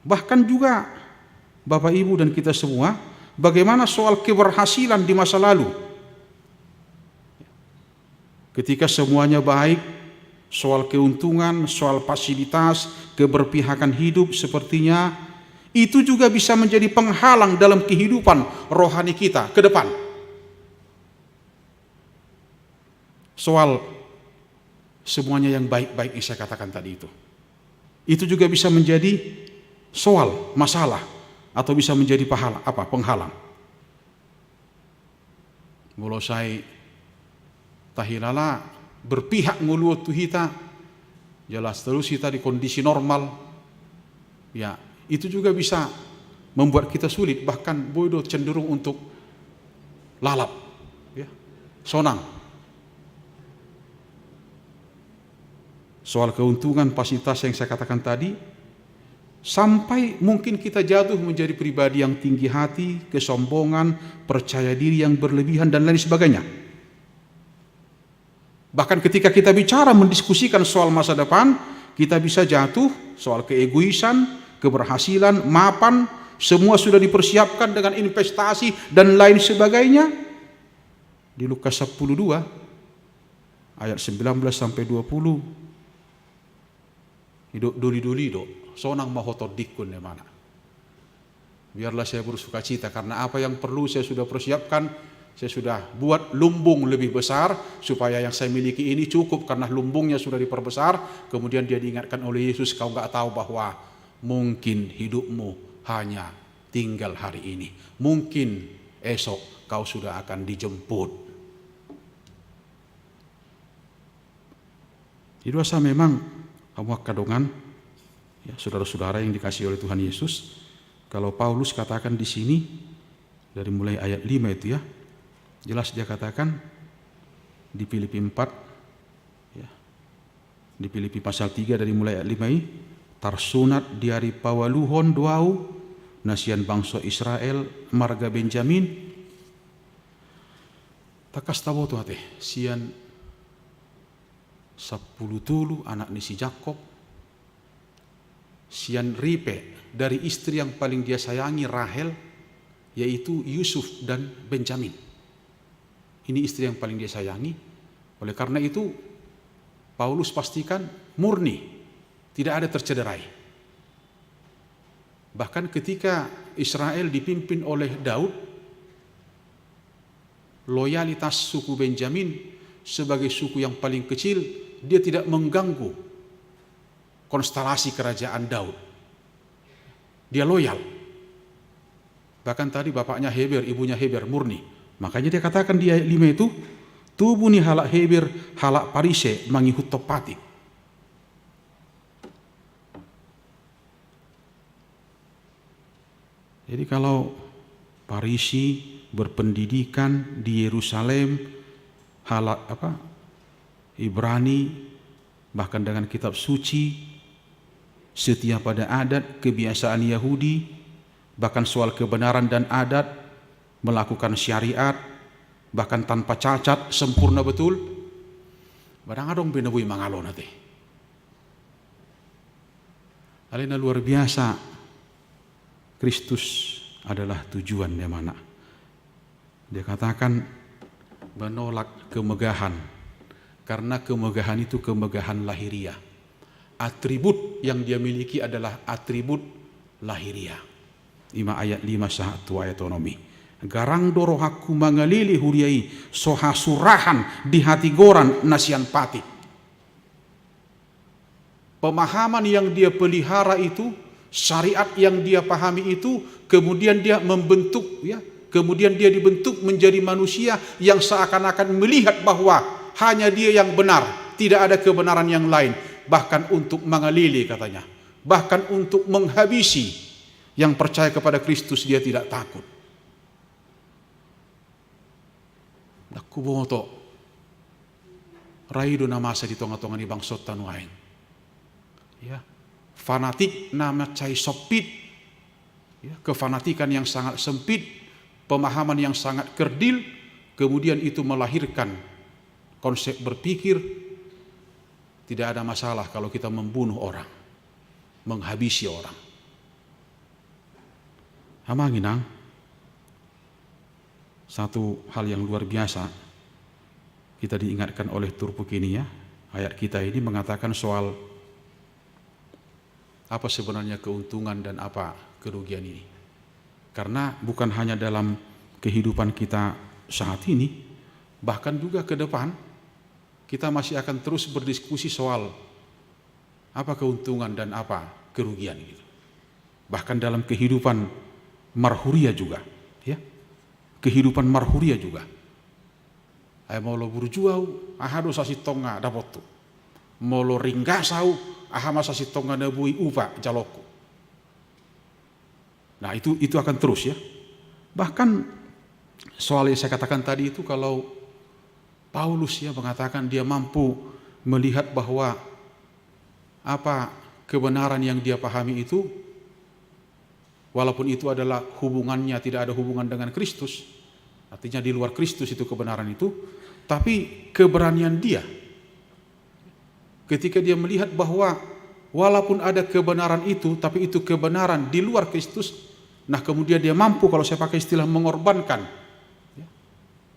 Bahkan juga Bapak Ibu dan kita semua, bagaimana soal keberhasilan di masa lalu. Ketika semuanya baik, soal keuntungan, soal fasilitas, keberpihakan hidup sepertinya itu juga bisa menjadi penghalang dalam kehidupan rohani kita ke depan. Soal semuanya yang baik-baik yang saya katakan tadi itu juga bisa menjadi soal, masalah, atau bisa menjadi penghalang. Mulo saya tahilala berpihak ngulu tu kita, jelas terus kita di kondisi normal, ya itu juga bisa membuat kita sulit, bahkan bodoh cenderung untuk lalap, ya, sonang. Soal keuntungan, fasilitas yang saya katakan tadi, sampai mungkin kita jatuh menjadi pribadi yang tinggi hati, kesombongan, percaya diri yang berlebihan dan lain sebagainya. Bahkan ketika kita bicara mendiskusikan soal masa depan, kita bisa jatuh soal keegoisan, keberhasilan, mapan, semua sudah dipersiapkan dengan investasi dan lain sebagainya. Di Lukas 12 ayat 19 sampai 20. Hidup duli-duli sonang mahotot dikun ya mana. Biarlah saya bersuka cita karena apa yang perlu saya sudah persiapkan, saya sudah buat lumbung lebih besar supaya yang saya miliki ini cukup karena lumbungnya sudah diperbesar. Kemudian dia diingatkan oleh Yesus, kau nggak tahu bahwa mungkin hidupmu hanya tinggal hari ini. Mungkin esok kau sudah akan dijemput. Itu asa memang kamu kadongan, ya, saudara-saudara yang dikasihi oleh Tuhan Yesus. Kalau Paulus katakan di sini dari mulai ayat 5 itu ya, jelas dia katakan di Filipi 4, ya, di Filipi pasal 3 dari mulai ayat 5 ini, tarsunat diari pawaluhon doau nasian bangsa Israel marga Benjamin takas tawo tuh teh sian 10 tulu anak nisi Jakob, sian ripe dari istri yang paling dia sayangi Rahel, yaitu Yusuf dan Benjamin. Ini istri yang paling dia sayangi. Oleh karena itu Paulus pastikan murni, tidak ada tercederai. Bahkan ketika Israel dipimpin oleh Daud, loyalitas suku Benjamin sebagai suku yang paling kecil, dia tidak mengganggu konstelasi kerajaan Daud. Dia loyal. Bahkan tadi bapaknya Heber, ibunya Heber murni. Makanya dia katakan di ayat 5 itu, tubuni halak Heber, halak Parise mangihut topati. Jadi kalau Parisi berpendidikan di Yerusalem, halak Ibrani, bahkan dengan kitab suci, setia pada adat, kebiasaan Yahudi, bahkan soal kebenaran dan adat, melakukan syariat, bahkan tanpa cacat, sempurna betul. Barang adong benabui mangalo nate. Alena luar biasa. Kristus adalah tujuan yang mana. Dia katakan menolak kemegahan. Karena kemegahan itu kemegahan lahiriah. Atribut yang dia miliki adalah atribut lahiriah. 5 ayat 5 sahatu ayat onomi. Garang dorohaku mangalili huriai sohasurahan di hati goran nasian pati. Pemahaman yang dia pelihara itu, syariat yang dia pahami itu, kemudian dia membentuk, ya, kemudian dia dibentuk menjadi manusia yang seakan-akan melihat bahwa hanya dia yang benar, tidak ada kebenaran yang lain. Bahkan untuk mengalili katanya, bahkan untuk menghabisi yang percaya kepada Kristus, dia tidak takut. Nakuboto raido namasa di tonga-tonga ni bangsot tanuain. Ya, fanatik nama cai sopit, ya, kefanatikan yang sangat sempit, pemahaman yang sangat kerdil, kemudian itu melahirkan konsep berpikir tidak ada masalah kalau kita membunuh orang, menghabisi orang. Hamanginang, satu hal yang luar biasa kita diingatkan oleh Turpu Kini ya. Ayat kita ini mengatakan soal apa sebenarnya keuntungan dan apa kerugian ini. Karena bukan hanya dalam kehidupan kita saat ini, bahkan juga ke depan kita masih akan terus berdiskusi soal apa keuntungan dan apa kerugian gitu. Bahkan dalam kehidupan marhuria juga, ya. Kehidupan marhuria juga. Ay mau lo burjuau, aha do sasi tonga dapotu. Mau lo ringgasau, aha masa si tonga nebui upa jaloku. Nah itu akan terus ya. Bahkan soal yang saya katakan tadi itu, kalau Paulus ya mengatakan dia mampu melihat bahwa apa kebenaran yang dia pahami itu, walaupun itu adalah hubungannya tidak ada hubungan dengan Kristus, artinya di luar Kristus itu kebenaran itu, tapi keberanian dia ketika dia melihat bahwa walaupun ada kebenaran itu, tapi itu kebenaran di luar Kristus, nah kemudian dia mampu, kalau saya pakai istilah, mengorbankan.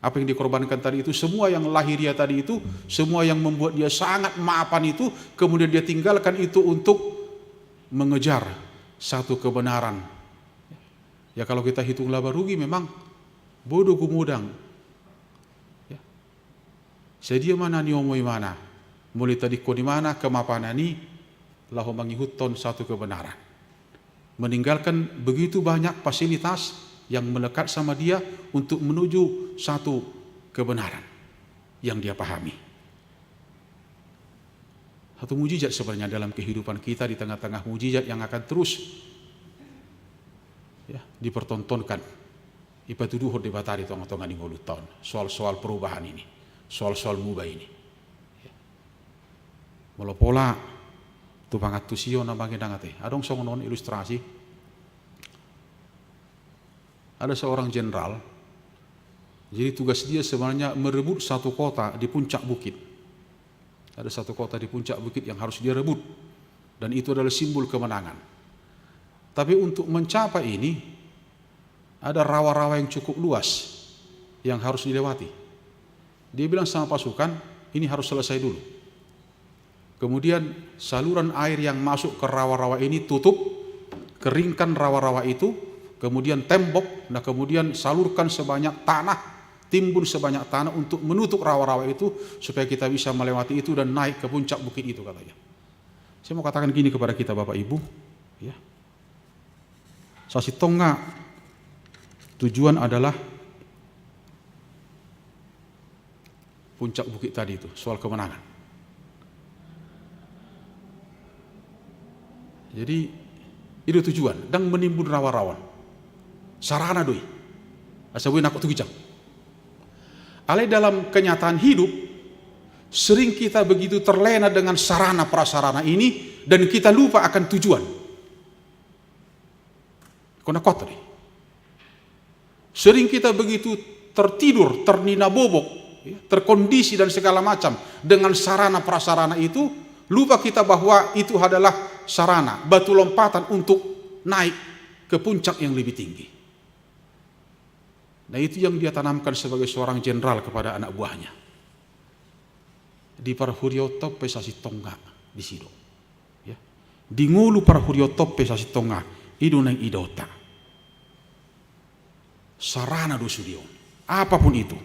Apa yang dikorbankan tadi itu, semua yang lahiriah tadi itu, semua yang membuat dia sangat maafan itu, kemudian dia tinggalkan itu untuk mengejar satu kebenaran. Ya kalau kita hitung laba rugi memang bodoh kumudang. Ya. Sedia mana ni omoi mana, mulai tadi ko di mana kemapanani lahu mangihuton satu kebenaran. Meninggalkan begitu banyak fasilitas yang melekat sama dia untuk menuju satu kebenaran yang dia pahami. Satu mujizat sebenarnya dalam kehidupan kita, di tengah-tengah mujizat yang akan terus ya, dipertontonkan. Ipa tuduh debatari tong-tongan di tahun soal-soal perubahan ini, soal-soal mubah ini. Mula pola tu pangat tu sio na bangin dangate. Adong songonon ilustrasi. Ada seorang jenderal, jadi tugas dia sebenarnya merebut satu kota di puncak bukit. Ada satu kota di puncak bukit yang harus dia rebut, dan itu adalah simbol kemenangan. Tapi untuk mencapai ini, ada rawa-rawa yang cukup luas yang harus dilewati. Dia bilang sama pasukan, ini harus selesai dulu. Kemudian saluran air yang masuk ke rawa-rawa ini tutup, keringkan rawa-rawa itu, kemudian tembok, nah kemudian salurkan sebanyak tanah, timbun sebanyak tanah untuk menutup rawa-rawa itu, supaya kita bisa melewati itu dan naik ke puncak bukit itu, katanya. Saya mau katakan gini kepada kita Bapak Ibu, ya. Sasi tonga tujuan adalah puncak bukit tadi itu, soal kemenangan. Jadi itu tujuan, dan menimbun rawa-rawa. Sarana doi, asabuin aku tugijang. Ale dalam kenyataan hidup, sering kita begitu terlena dengan sarana prasarana ini, dan kita lupa akan tujuan. Kena kotor. Sering kita begitu tertidur, ternina bobok, terkondisi dan segala macam dengan sarana prasarana itu, lupa kita bahwa itu adalah sarana, batu lompatan untuk naik ke puncak yang lebih tinggi. Nah itu yang dia tanamkan sebagai seorang jenderal kepada anak buahnya. Di parhurioto pesasi tonga di sido. Ya. Di ngulu parhurioto pesasi tonga idu nang idota. Sarana do sudion. Apapun itu.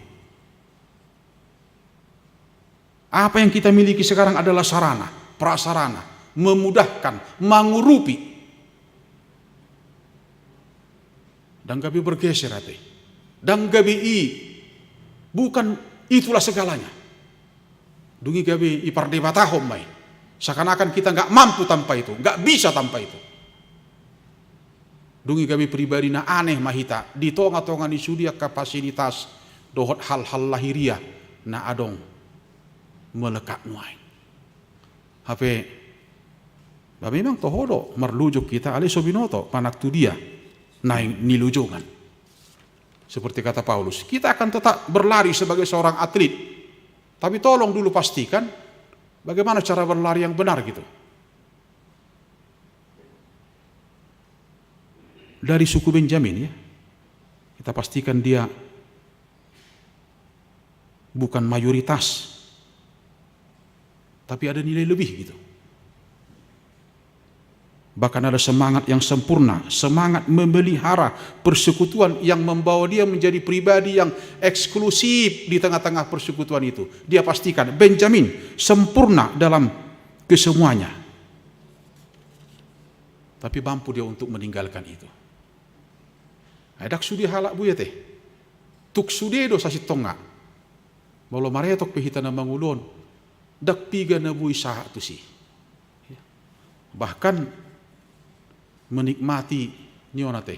Apa yang kita miliki sekarang adalah sarana, prasarana, memudahkan, mengurupi. Dan gabi bergeser hati. Dan gabi bukan itulah segalanya. Dungi gabi ipardebatahom mai. Seakan-akan kita nggak mampu tanpa itu, nggak bisa tanpa itu. Dungi gabi pribadi na aneh mahita. Di tonga-tonga di sudia kapasitas dohot hal-hal lahiriah na adong melekat nuai. HP memang tohodo merlujuk kita ali sobinoto panak tu dia naik nilujongan. Seperti kata Paulus, kita akan tetap berlari sebagai seorang atlet, tapi tolong dulu pastikan bagaimana cara berlari yang benar gitu. dari suku Benjamin ya. Kita pastikan dia bukan mayoritas, tapi ada nilai lebih gitu. Bahkan ada semangat yang sempurna, semangat memelihara persekutuan yang membawa dia menjadi pribadi yang eksklusif di tengah-tengah persekutuan itu. Dia pastikan Benjamin sempurna dalam kesemuanya. Tapi mampu dia untuk meninggalkan itu. Adak sudi halak buya teh. Tuk sudi do sasit tonga. Walau maretok pehitana mangulon. Dak piga na bui saha tu si. Bahkan menikmati niona teh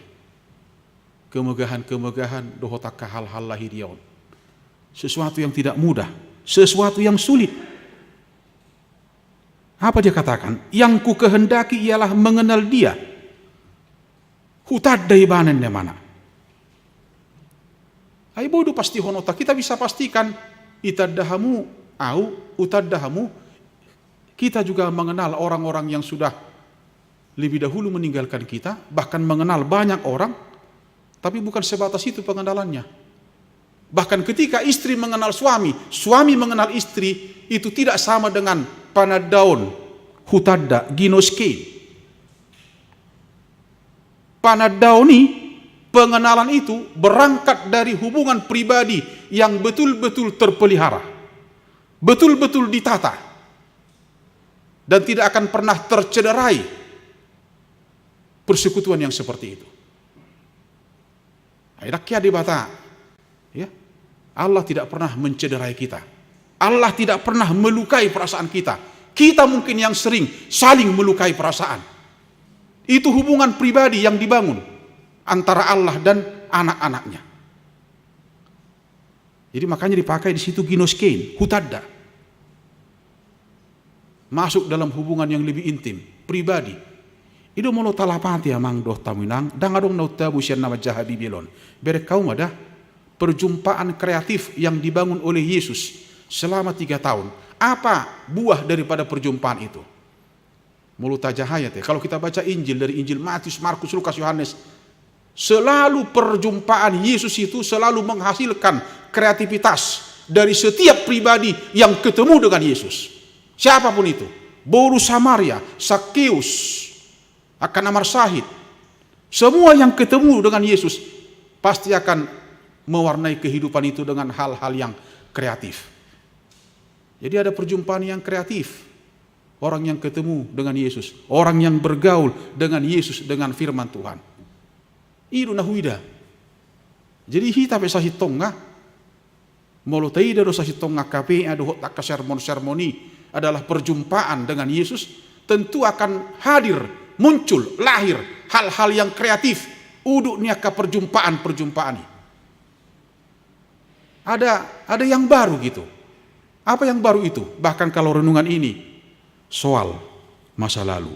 kemegahan-kemegahan dohotaka hal-hal lahiriaon, sesuatu yang tidak mudah, sesuatu yang sulit. Apa dia katakan? Yang ku kehendaki ialah mengenal dia. Hutad dari banen mana? Ai bodoh pasti honota, kita bisa pastikan itadahamu au utadahamu, kita juga mengenal orang-orang yang sudah lebih dahulu meninggalkan kita, bahkan mengenal banyak orang, tapi bukan sebatas itu pengenalannya. Bahkan ketika istri mengenal suami, suami mengenal istri, itu tidak sama dengan panadaon, hutadda, ginoske. Panadaoni, pengenalan itu berangkat dari hubungan pribadi yang betul-betul terpelihara, betul-betul ditata, dan tidak akan pernah tercederai persekutuan yang seperti itu. Rakyat dibata, ya, Allah tidak pernah mencederai kita. Allah tidak pernah melukai perasaan kita. Kita mungkin yang sering saling melukai perasaan. Itu hubungan pribadi yang dibangun antara Allah dan anak-anaknya. Jadi makanya dipakai di situ ginoskein, hutadda. Masuk dalam hubungan yang lebih intim, pribadi. Ido molo talapati amang doh taminang, dangadong nauta busian nama jahabi belon. Berek kaum ada perjumpaan kreatif yang dibangun oleh Yesus selama 3 tahun. Apa buah daripada perjumpaan itu? Mulu tajahaya teh. Kalau kita baca Injil dari Injil Matius, Markus, Lukas, Yohanes, selalu perjumpaan Yesus itu selalu menghasilkan kreativitas dari setiap pribadi yang ketemu dengan Yesus. Siapapun itu, Boru Samaria, Sakeus, akan Amar Sahid, semua yang ketemu dengan Yesus pasti akan mewarnai kehidupan itu dengan hal-hal yang kreatif. Jadi ada perjumpaan yang kreatif, orang yang ketemu dengan Yesus, orang yang bergaul dengan Yesus dengan firman Tuhan. Itu nahuida. Jadi hita pesa hitonga, molotai daro sa hitonga kape ado tak sermon-sermoni adalah perjumpaan dengan Yesus, tentu akan hadir, muncul, lahir hal-hal yang kreatif uduknya ke perjumpaan-perjumpaan ini. Ada yang baru gitu. Apa yang baru itu? Bahkan kalau renungan ini soal masa lalu,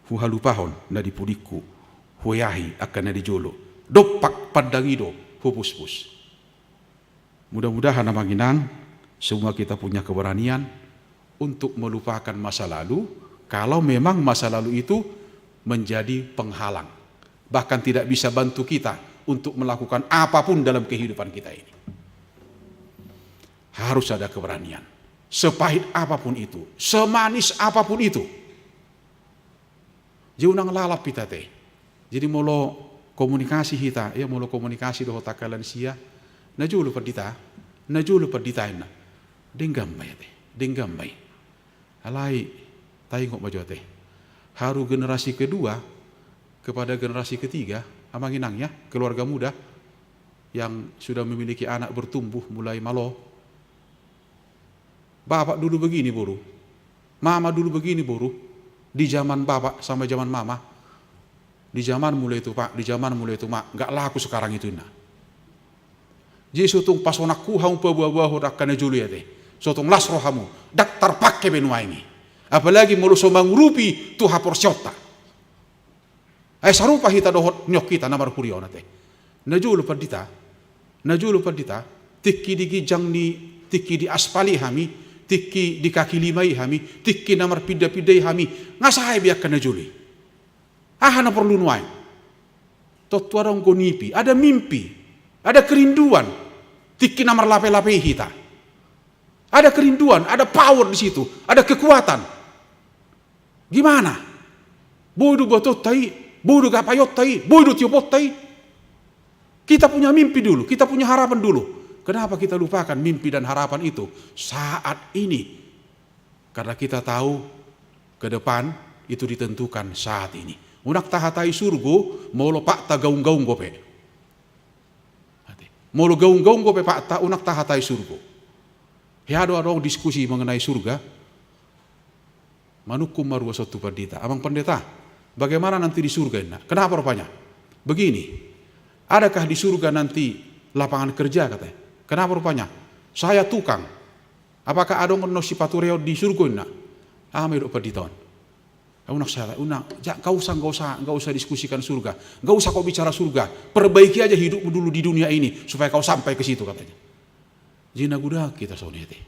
huhalupahon na dipudiku, huyahi akan na dijolo, dopak padangido hupuspus. Mudah-mudahan namanginang semua kita punya keberanian untuk melupakan masa lalu, kalau memang masa lalu itu menjadi penghalang, bahkan tidak bisa bantu kita untuk melakukan apapun dalam kehidupan kita ini. Harus ada keberanian, sepahit apapun itu, semanis apapun itu. Jiunang lalap kita teh. Jadi molo komunikasi kita, ya molo komunikasi doh takalan sia, najulu perdita ina, denggam bay teh, denggam bay. Alai tengok baju teh. Haru generasi kedua kepada generasi ketiga, amanginang ya, keluarga muda yang sudah memiliki anak bertumbuh mulai malo. Bapak dulu begini boru, mama dulu begini boru, di zaman bapak sama zaman mama, di zaman mulai itu pak, di zaman mulai itu mak, nggak laku sekarang itu nah. Jadi sutung pas onakku hamu pebuah-buah dak kana julu ya teh, sutung las rohamu, dak terpakai benua ini. Apalagi mulu sombang rupi tu hapor syota. Sarupa hita dohot nyok kita namar kuriona teh. Najulu perdita, tikki di gijang ni, tikki di aspali hami, tikki di kaki limai hami, tikki namar pida-pidai hami, ngasahai biak kana juli. Na perlu nuai. Totu adong gonipi, ada mimpi, ada kerinduan. Tiki namar lape-lape hita. Ada kerinduan, ada power di situ, ada kekuatan. Gimana? Bodoh botot tai, bodoh gapayot tai, bodoh tiopot tai. Kita punya mimpi dulu, kita punya harapan dulu. Kenapa kita lupakan mimpi dan harapan itu saat ini? Karena kita tahu ke depan itu ditentukan saat ini. Unak tahatai surgo, molo pak ta gaung-gaung gope. Molo gaung-gaung gope pak ta unak tahatai surgo. Ya ada diskusi mengenai surga. Manukum marua sotu pendeta. Abang pendeta, bagaimana nanti di surga ini? Kenapa rupanya? Begini, adakah di surga nanti lapangan kerja katanya? Kenapa rupanya? Saya tukang. Apakah ada no sipatureo di surga ini? Ame do pendeta. Unak saya, kau nggak usah diskusikan surga, nggak usah kau bicara surga, perbaiki aja hidupmu dulu di dunia ini supaya kau sampai ke situ katanya. Jina guda kita sonete.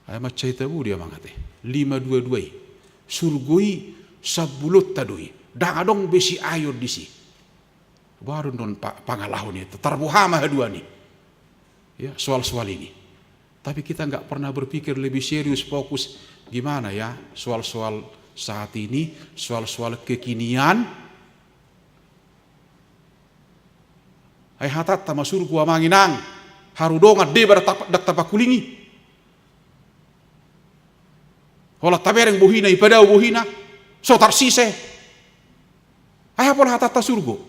Ayam macam itu dia mangate. 522. Surgoi sabulut tadui. Dangadong besi ayo disi. Baru non pangalahun itu. Terbuhama dua nih. Ya soal-soal ini. Tapi kita nggak pernah berpikir lebih serius fokus gimana ya soal-soal saat ini, soal-soal kekinian. Ay hatat tama surgu amanginang harudongat de bar dak tapakulingi. Hola tabereng buhina ipadau buhina so tarsise. Ay hapol hatat ta surgu.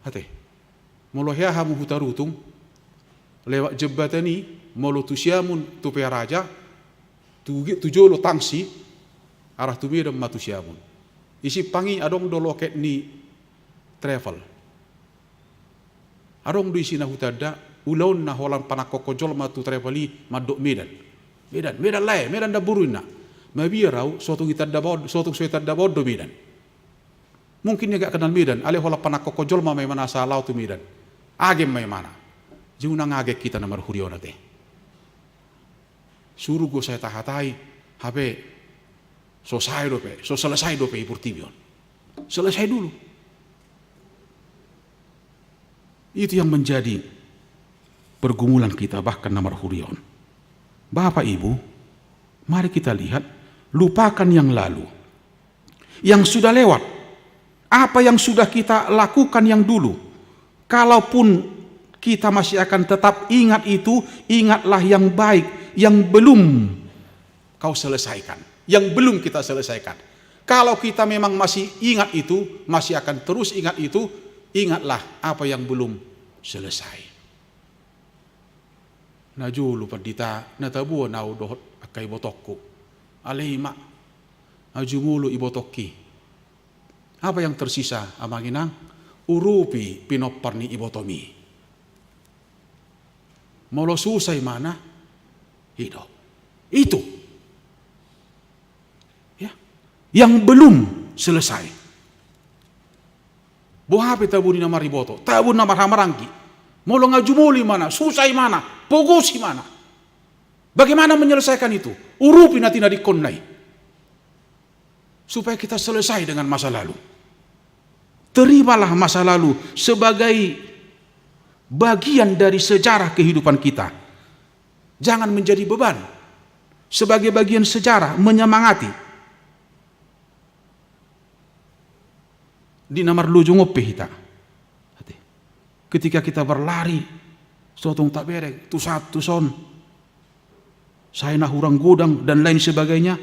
Hate. Molo hea hamu hutarutung lewat jebatani molo tusiamun tu raja tujolo tangsi arah tumidam matusiamun. Isi pangi adong doloket ni travel. Arong di sina hutada ulon na holan panakokojol matu trevali madok Medan lae Medan da buruina mabirau suatu kita da bod suatu sueta da bodo Medan mungkin dia gak kenal Medan ale hola panakokojol ma may mana sa laut Medan agem may mana juna ngage kita namar huriona te suruh go saya tahatai habe selesai dope ipurtibion selesai dulu. Itu yang menjadi pergumulan kita bahkan namar hurion. Bapak Ibu, mari kita lihat, lupakan yang lalu. Yang sudah lewat. Apa yang sudah kita lakukan yang dulu. Kalaupun kita masih akan tetap ingat itu, ingatlah yang baik, yang belum kau selesaikan. Yang belum kita selesaikan. Kalau kita memang masih ingat itu, masih akan terus ingat itu, ingatlah apa yang belum selesai. Najulu pendita natabuo nau dohot akai botokku. Alehima ajumulu ibotokki. Apa yang tersisa amanginang? Urupi pinoparni ibotomi. Molo susai mana? Hidup. Itu. Ya. Yang belum selesai. Bohape tabuni nama riboto, tabun nama hamarangki. Molo ngajumuli mana, susai mana, pogosi mana. Bagaimana menyelesaikan itu? Urupi nanti nadikonnai. Supaya kita selesai dengan masa lalu. Terimalah masa lalu sebagai bagian dari sejarah kehidupan kita. Jangan menjadi beban. Sebagai bagian sejarah menyemangati. Di namar lujung ope hita. Ketika kita berlari, sotong tak berek, tu son, saya nak hurang godang dan lain sebagainya.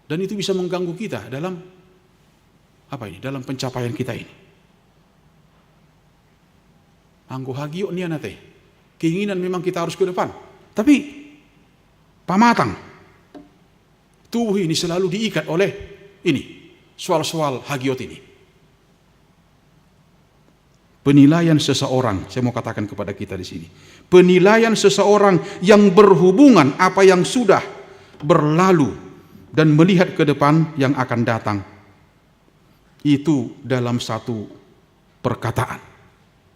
Dan itu bisa mengganggu kita dalam apa ini? Dalam pencapaian kita ini. Anggo hagio ni anate. Keinginan memang kita harus ke depan, tapi pamatang. Tubuh ini selalu diikat oleh ini, soal-soal hagiot ini. Penilaian seseorang, saya mau katakan kepada kita di sini. Penilaian seseorang yang berhubungan apa yang sudah berlalu dan melihat ke depan yang akan datang. Itu dalam satu perkataan.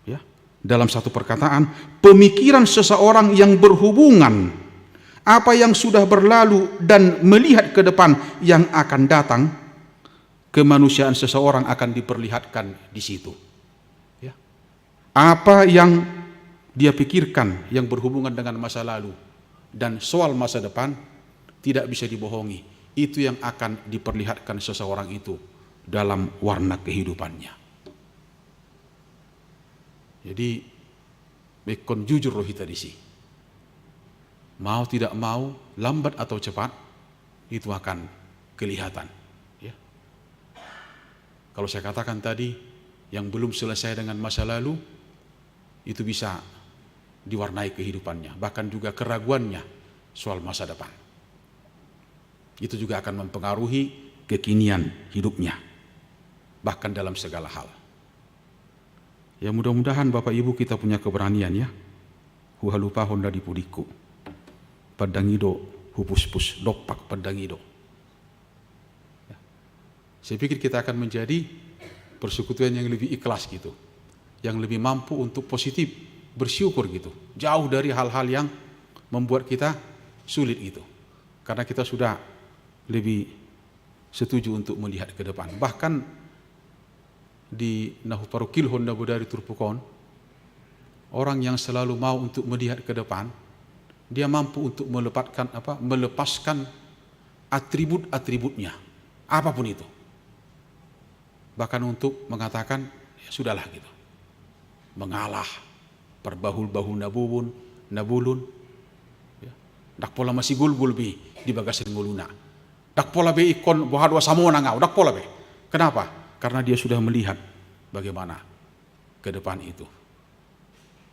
Ya, dalam satu perkataan, pemikiran seseorang yang berhubungan apa yang sudah berlalu dan melihat ke depan yang akan datang, kemanusiaan seseorang akan diperlihatkan di situ. Ya. Apa yang dia pikirkan yang berhubungan dengan masa lalu dan soal masa depan tidak bisa dibohongi. Itu yang akan diperlihatkan seseorang itu dalam warna kehidupannya. Jadi, bekon jujur roh kita di sini. Mau tidak mau, lambat atau cepat, itu akan kelihatan. Ya. Kalau saya katakan tadi, yang belum selesai dengan masa lalu, itu bisa diwarnai kehidupannya, bahkan juga keraguannya soal masa depan. Itu juga akan mempengaruhi kekinian hidupnya, bahkan dalam segala hal. Ya mudah-mudahan Bapak Ibu kita punya keberanian ya. Huhalupa honda di pudiku. Padangido hupus-pus dopak padangido. Ya. Saya pikir kita akan menjadi persekutuan yang lebih ikhlas gitu. Yang lebih mampu untuk positif, bersyukur gitu. Jauh dari hal-hal yang membuat kita sulit gitu. Karena kita sudah lebih setuju untuk melihat ke depan. Bahkan di Nahuparukil Honda Bodari Turpukon, orang yang selalu mau untuk melihat ke depan, dia mampu untuk melepaskan atribut-atributnya, apapun itu. Bahkan untuk mengatakan, ya sudahlah gitu. Mengalah, perbahul-bahul nabulun, ya. Dak pola masih gulgul di bagasan nguluna. Dak pola be ikon bohadwa samona ngau, dak pola be. Kenapa? Karena dia sudah melihat bagaimana ke depan itu.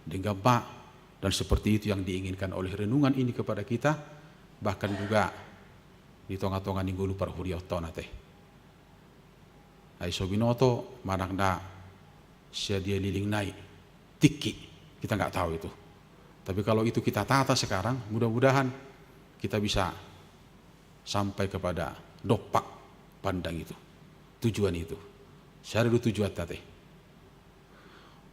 Denggamba dan seperti itu yang diinginkan oleh renungan ini kepada kita, bahkan juga di tonga-tonga ninggulu parhuriyoto nate. Aiso binoto manakna sia dia liling naik tiki, kita nggak tahu itu. Tapi kalau itu kita tata sekarang, mudah-mudahan kita bisa sampai kepada dopak pandang itu, tujuan itu. Saya ada tujuan tadi.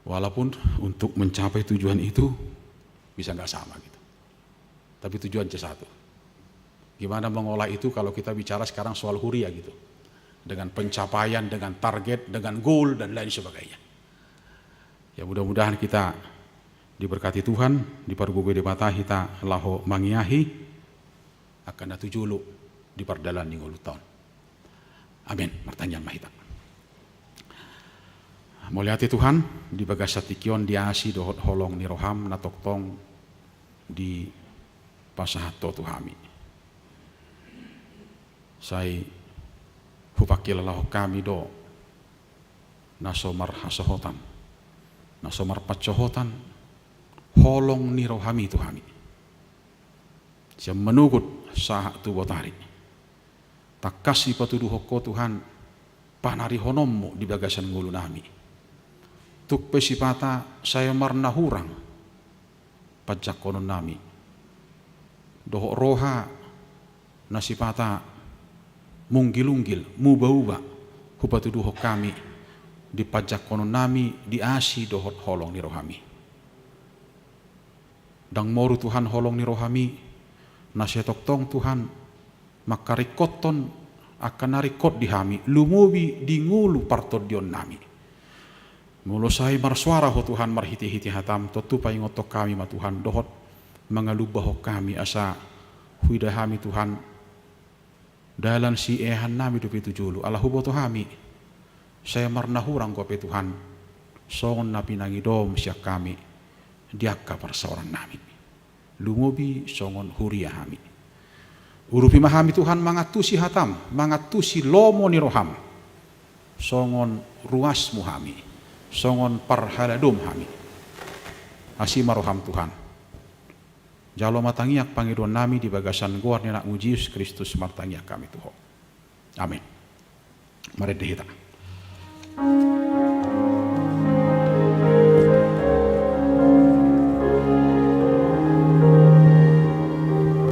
Walaupun untuk mencapai tujuan itu bisa nggak sama gitu. Tapi tujuan satu. Gimana mengolah itu kalau kita bicara sekarang soal huria gitu. Dengan pencapaian, dengan target, dengan goal dan lain sebagainya. Ya mudah-mudahan kita diberkati Tuhan, di pargugo de bata kita laho mangiahi akan natujulu di pardalan ninggolu tahun. Amin. Pertanyaan mahita. Mulyati Tuhan, di bagasat ikion diasi dohot holong ni roham natoktong di pasahato tuhami. Sai hupakil laho kami do nasomar hasohotan, nasomar pacohotan holong ni rohami tuhami. Siya menugut sahak tu botari. Tak kasih patuduh hoko Tuhan panari honommu di bagasan ngulu nami. Tuk pesipata saya marna hurang pajak konon nami. Doho roha nasipata munggil-unggil muba-uba hupatuduh kami di pajak konon nami diasi dohot holong ni rohami. Dang moru Tuhan holong ni rohami nasetoktong Tuhan makarikoton akan narikot di hami lumubi di ngulu partodion nami. Mulusai marsuara ho Tuhan marhiti-hiti hatam totupai ngotok kami ma Tuhan dohot mangalubah ho kami asa huida hami Tuhan dalan si ehan nami dupi tujulu ala hubo to hami saya marna hurang ko pe Tuhan songon napi nangidom siak kami diakka parsaoran nami lumubi songon huria hami urupi mahami Tuhan mangatusi hatam mangatusi lomo ni roham songon ruas muhami songon parhaladum hami asima roham Tuhan jalo matangiak pangidon nami di bagasan goar ni nak Yesus Kristus martangiak kami Tuhan amin. Mari dihita. Jala hita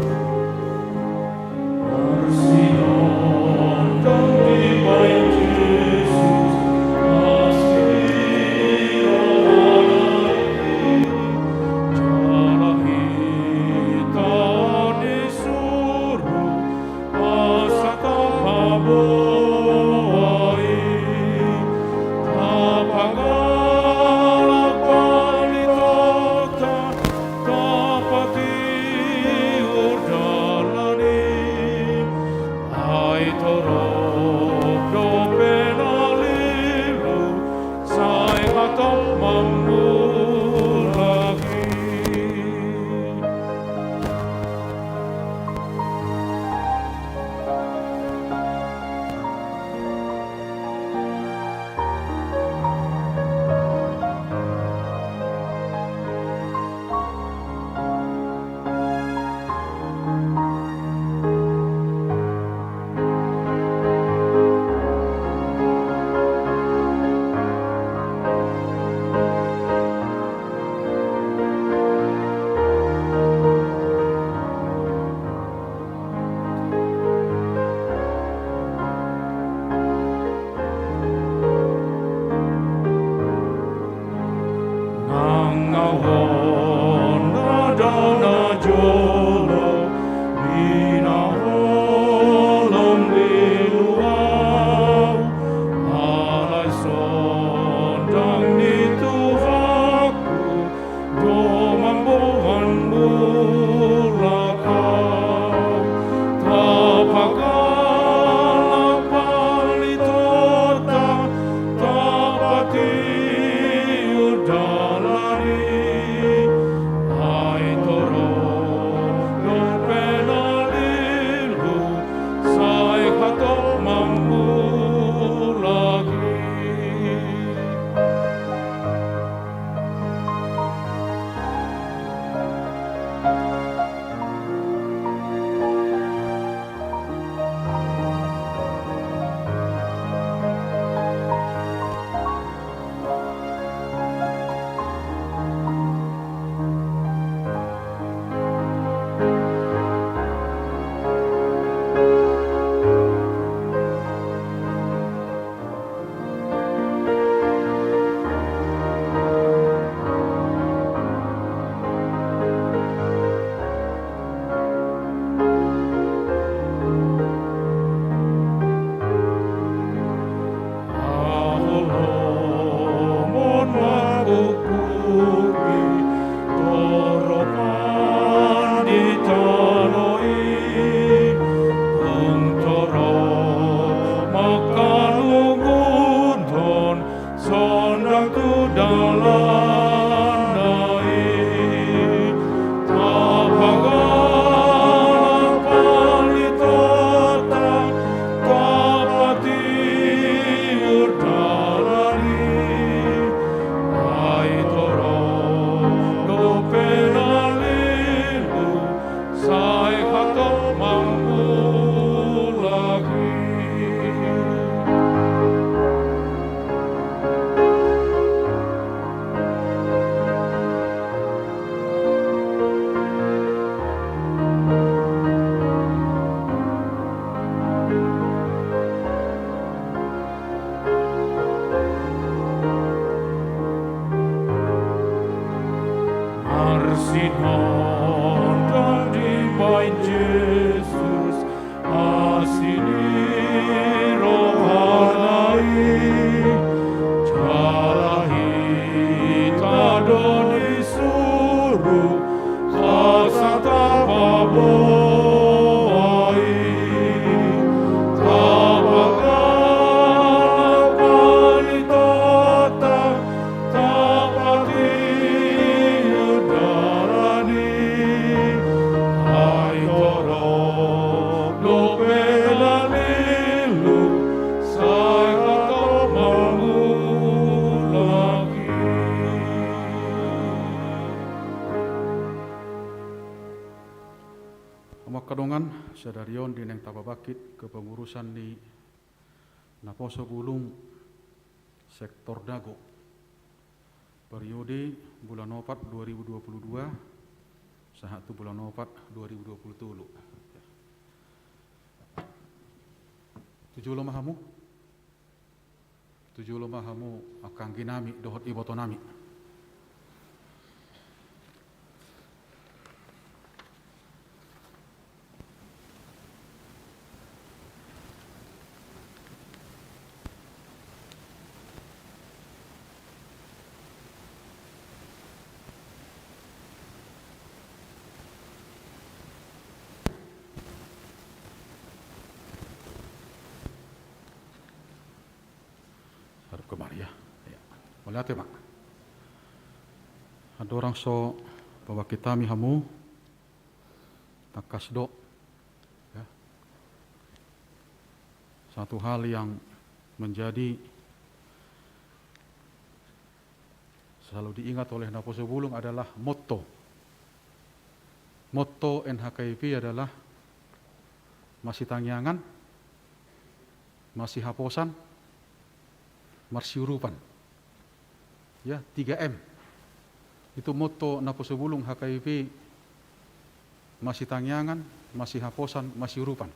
Angawon nadana jolo Bina holom diluau Alai sondang nituhaku Domang bohan mulakau Tapakala palitota Tapati udalani Ai toro penalilu Sai hato mamulagi Aholomon makukuki Toropan ditanoi Toro makalungunton Sondang tudalanai Tapagala palitota Tapati udalani Ai toro penalilu Sai hato mamulagi Arsinon dan dibain Yesus asini rohanai Jalahi tadoni suruh kasata baboai Tapakala palitota Tapati udalani Ai toro penalilu Sai hato mamulagi Kadongan sadarion dineng tababakit kepengurusan di Naposo Bulung sektor Dago periode bulan Opat 2022 sahatu bulan Opat 2020 tujuh lomahamu akang ginami dohot ibotonami kemari ya. Boleh ate mak. Ada orang so bahwa kita mihamu takas do. Ya. Satu hal yang menjadi selalu diingat oleh Naposo Bulung adalah motto. Motto NHKIP adalah masih tangyangan, masih haposan, marsiurupan. Ya, 3M. Itu motto Naposo Bulung HKIP, masih tangyangan, masih haposan, masih urupan.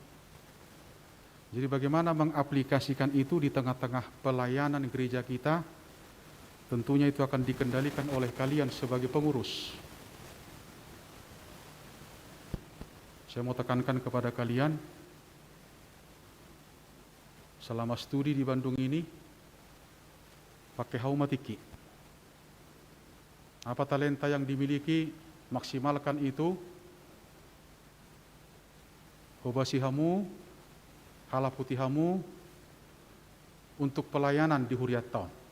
Jadi bagaimana mengaplikasikan itu di tengah-tengah pelayanan gereja kita, tentunya itu akan dikendalikan oleh kalian sebagai pengurus. Saya mau tekankan kepada kalian, selama studi di Bandung ini, pakai haumatiki. Apa talenta yang dimiliki, maksimalkan itu. Hobasihamu, halaputihamu, untuk pelayanan di Huriat Town.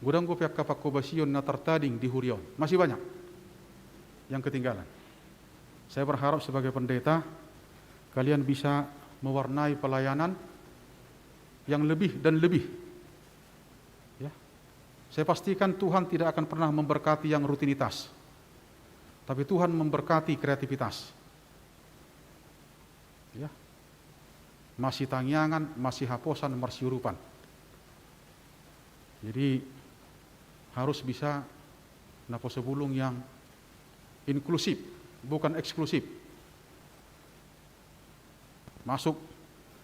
Gudang gue pihak kapak kobasion natartading di Hurion. Masih banyak yang ketinggalan. Saya berharap sebagai pendeta, kalian bisa mewarnai pelayanan yang lebih dan lebih. Ya. Saya pastikan Tuhan tidak akan pernah memberkati yang rutinitas, tapi Tuhan memberkati kreativitas. Ya. Masih tangyangan, masih haposan, masih urupan. Jadi harus bisa napo sebulung yang inklusif, bukan eksklusif. Masuk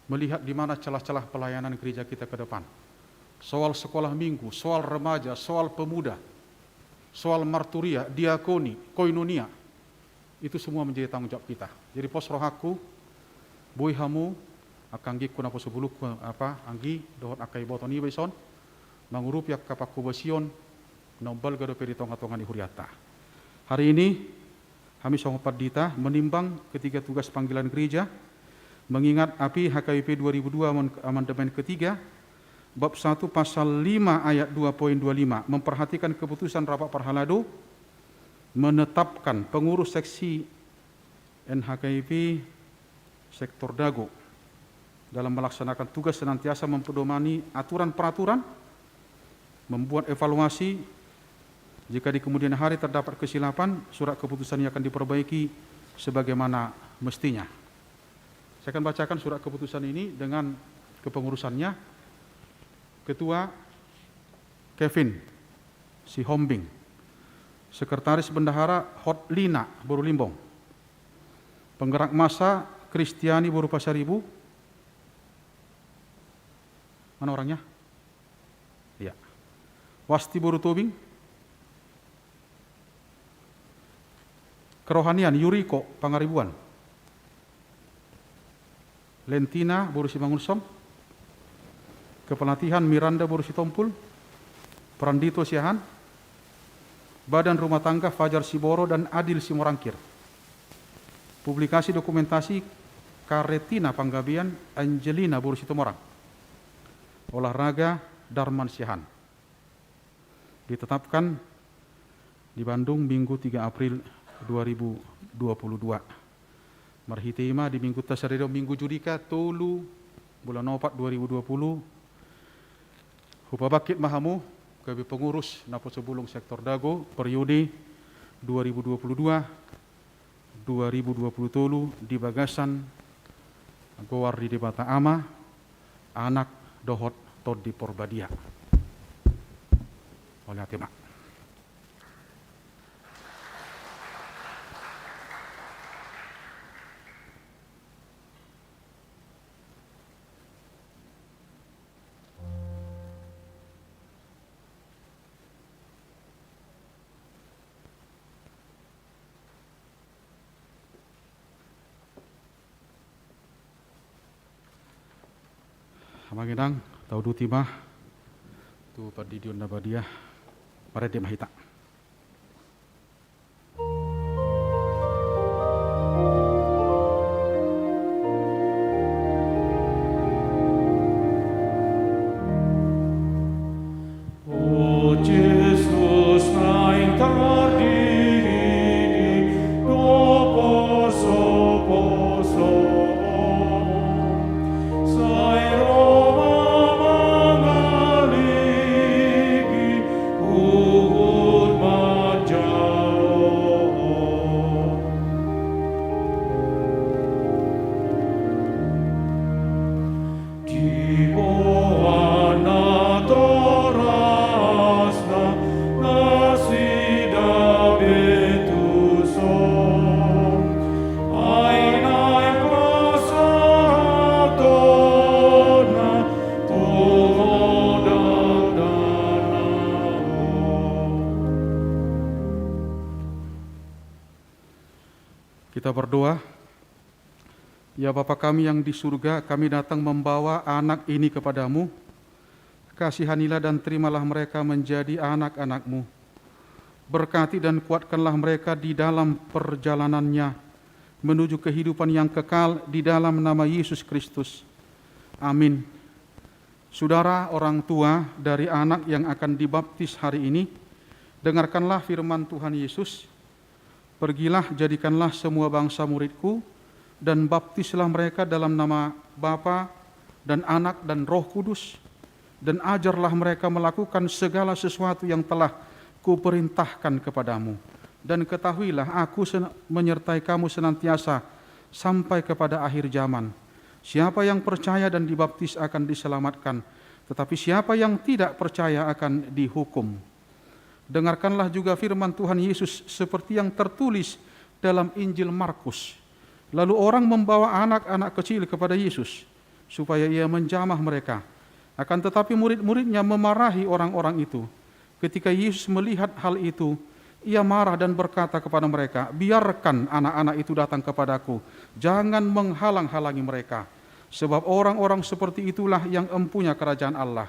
melihat di mana celah-celah pelayanan gereja kita ke depan. Soal sekolah minggu, soal remaja, soal pemuda, soal marturia, diakoni, koinonia, itu semua menjadi tanggung jawab kita. Jadi pos rohaku, boyhamu, akanggi kunapo sebuluk anggi dohot akai botoni baison, mangurup yak kapak kubasion, nombal gado peri tonga-tonga di Huriata. Hari ini kami songopat dita menimbang ketiga tugas panggilan gereja, mengingat API HKBP 2002 amandemen ketiga, bab 1 pasal 5 ayat 2.25, memperhatikan keputusan rapat Parhalado, menetapkan pengurus seksi NHKBP sektor Dago dalam melaksanakan tugas senantiasa mempedomani aturan peraturan, membuat evaluasi. Jika di kemudian hari terdapat kesilapan, surat keputusannya akan diperbaiki sebagaimana mestinya. Saya akan bacakan surat keputusan ini dengan kepengurusannya. Ketua Kevin Sihombing, Sekretaris Bendahara Hotlina Borulimbong, Penggerak Massa Kristiani Boru Pasaribu. Mana orangnya? Ya. Wasti Boru Tobing, Kerohanian Yuriko Pangaribuan, Lentina Boru Simangunsom, Kepelatihan Miranda Boru Sitompul, Prandito Siahan, Badan Rumah Tangga Fajar Siboro dan Adil Simorangkir, Publikasi Dokumentasi Karetina Panggabian Angelina Boru Sitomorang, Olahraga Darman Siahan. Ditetapkan di Bandung Minggu 3 April 2022. Marhitima di Minggu Tasarido Minggu Judika Tolu bulan 4 2020. Hupabakit Mahamu kami pengurus Napo Sebulung sektor Dago periode 2022 2020 di Bagasan Goar di Debata Ama anak dohot tod di Porbadia. Oleh Atima. Hamangidang tau du timah tu padidion nabadiah paret di mahita. O Jesus, nain tardiri, dopo soposo, sai Roma mangaligi, Kita berdoa. Ya Bapa kami yang di surga, kami datang membawa anak ini kepadamu. Kasihanilah dan terimalah mereka menjadi anak-anak-Mu. Berkati dan kuatkanlah mereka di dalam perjalanannya menuju kehidupan yang kekal di dalam nama Yesus Kristus. Amin. Saudara orang tua dari anak yang akan dibaptis hari ini, dengarkanlah firman Tuhan Yesus. Pergilah, jadikanlah semua bangsa muridku, dan baptislah mereka dalam nama Bapa dan Anak dan Roh Kudus, dan ajarlah mereka melakukan segala sesuatu yang telah kuperintahkan kepadamu. Dan ketahuilah, aku menyertai kamu senantiasa sampai kepada akhir zaman. Siapa yang percaya dan dibaptis akan diselamatkan, tetapi siapa yang tidak percaya akan dihukum. Dengarkanlah juga firman Tuhan Yesus seperti yang tertulis dalam Injil Markus. Lalu orang membawa anak-anak kecil kepada Yesus supaya ia menjamah mereka. Akan tetapi murid-muridnya memarahi orang-orang itu. Ketika Yesus melihat hal itu, ia marah dan berkata kepada mereka, biarkan anak-anak itu datang kepadaku, jangan menghalang-halangi mereka. Sebab orang-orang seperti itulah yang empunya kerajaan Allah.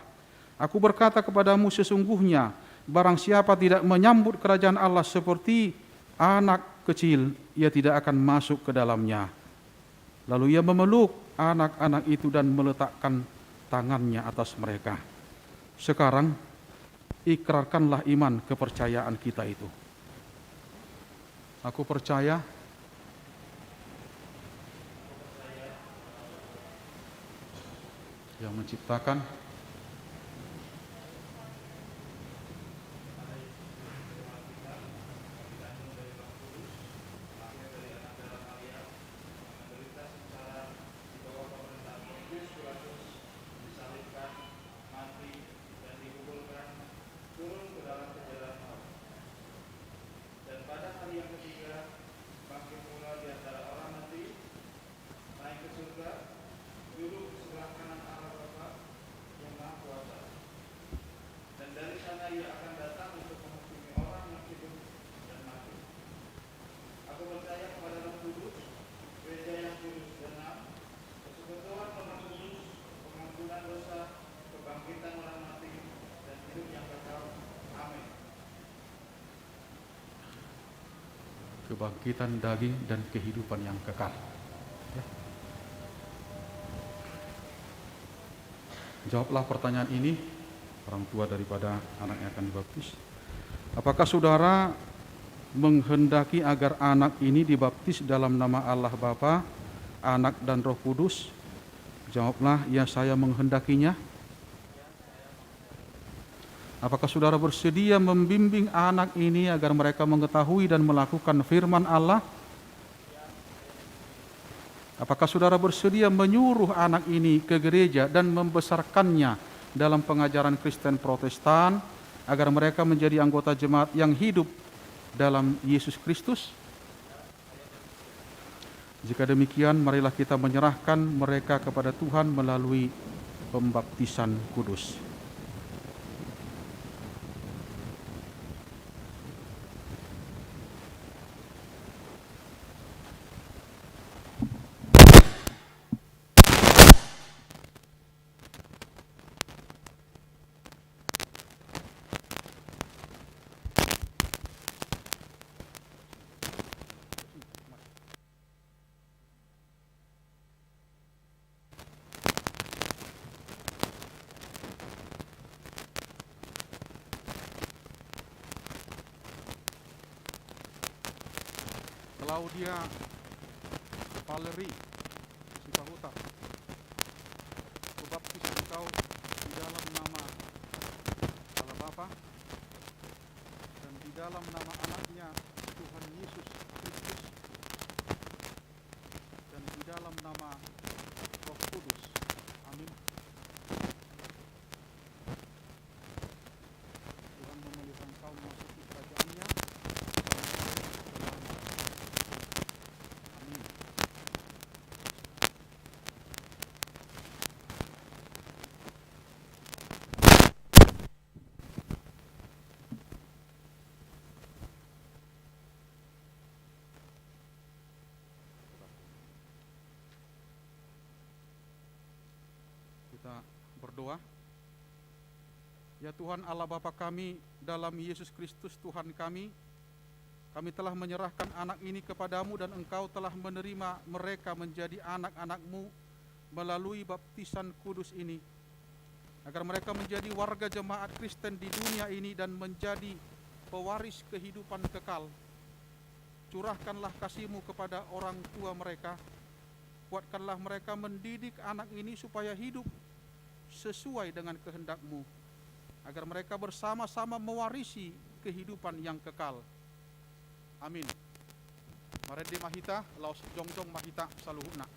Aku berkata kepadamu sesungguhnya, barang siapa tidak menyambut kerajaan Allah seperti anak kecil, ia tidak akan masuk ke dalamnya. Lalu ia memeluk anak-anak itu dan meletakkan tangannya atas mereka. Sekarang, ikrarkanlah iman kepercayaan kita itu. Aku percaya yang menciptakan, kebangkitan daging dan kehidupan yang kekal. Ya. Jawablah pertanyaan ini, orang tua daripada anak yang akan dibaptis. Apakah saudara menghendaki agar anak ini dibaptis dalam nama Allah Bapa, Anak dan Roh Kudus? Jawablah, ya saya menghendakinya. Apakah saudara bersedia membimbing anak ini agar mereka mengetahui dan melakukan firman Allah? Apakah saudara bersedia menyuruh anak ini ke gereja dan membesarkannya dalam pengajaran Kristen Protestan agar mereka menjadi anggota jemaat yang hidup dalam Yesus Kristus? Jika demikian, marilah kita menyerahkan mereka kepada Tuhan melalui pembaptisan kudus. Claudia Valeri Sipahuta, kubaptis engkau di dalam nama Allah Bapa dan di dalam nama anaknya Tuhan Yesus Kristus dan di dalam nama Roh Kudus. Amin. Tuhan memilih engkau memasuki kerajaannya. berdoa. Ya Tuhan Allah Bapa kami, dalam Yesus Kristus Tuhan kami telah menyerahkan anak ini kepadamu dan Engkau telah menerima mereka menjadi anak-anak-Mu melalui baptisan kudus ini, agar mereka menjadi warga jemaat Kristen di dunia ini dan menjadi pewaris kehidupan kekal. Curahkanlah kasih-Mu kepada orang tua mereka, kuatkanlah mereka mendidik anak ini supaya hidup sesuai dengan kehendak-Mu, agar mereka bersama-sama mewarisi kehidupan yang kekal. Amin. Marede mahita, laos jongjong mahita saluhuna.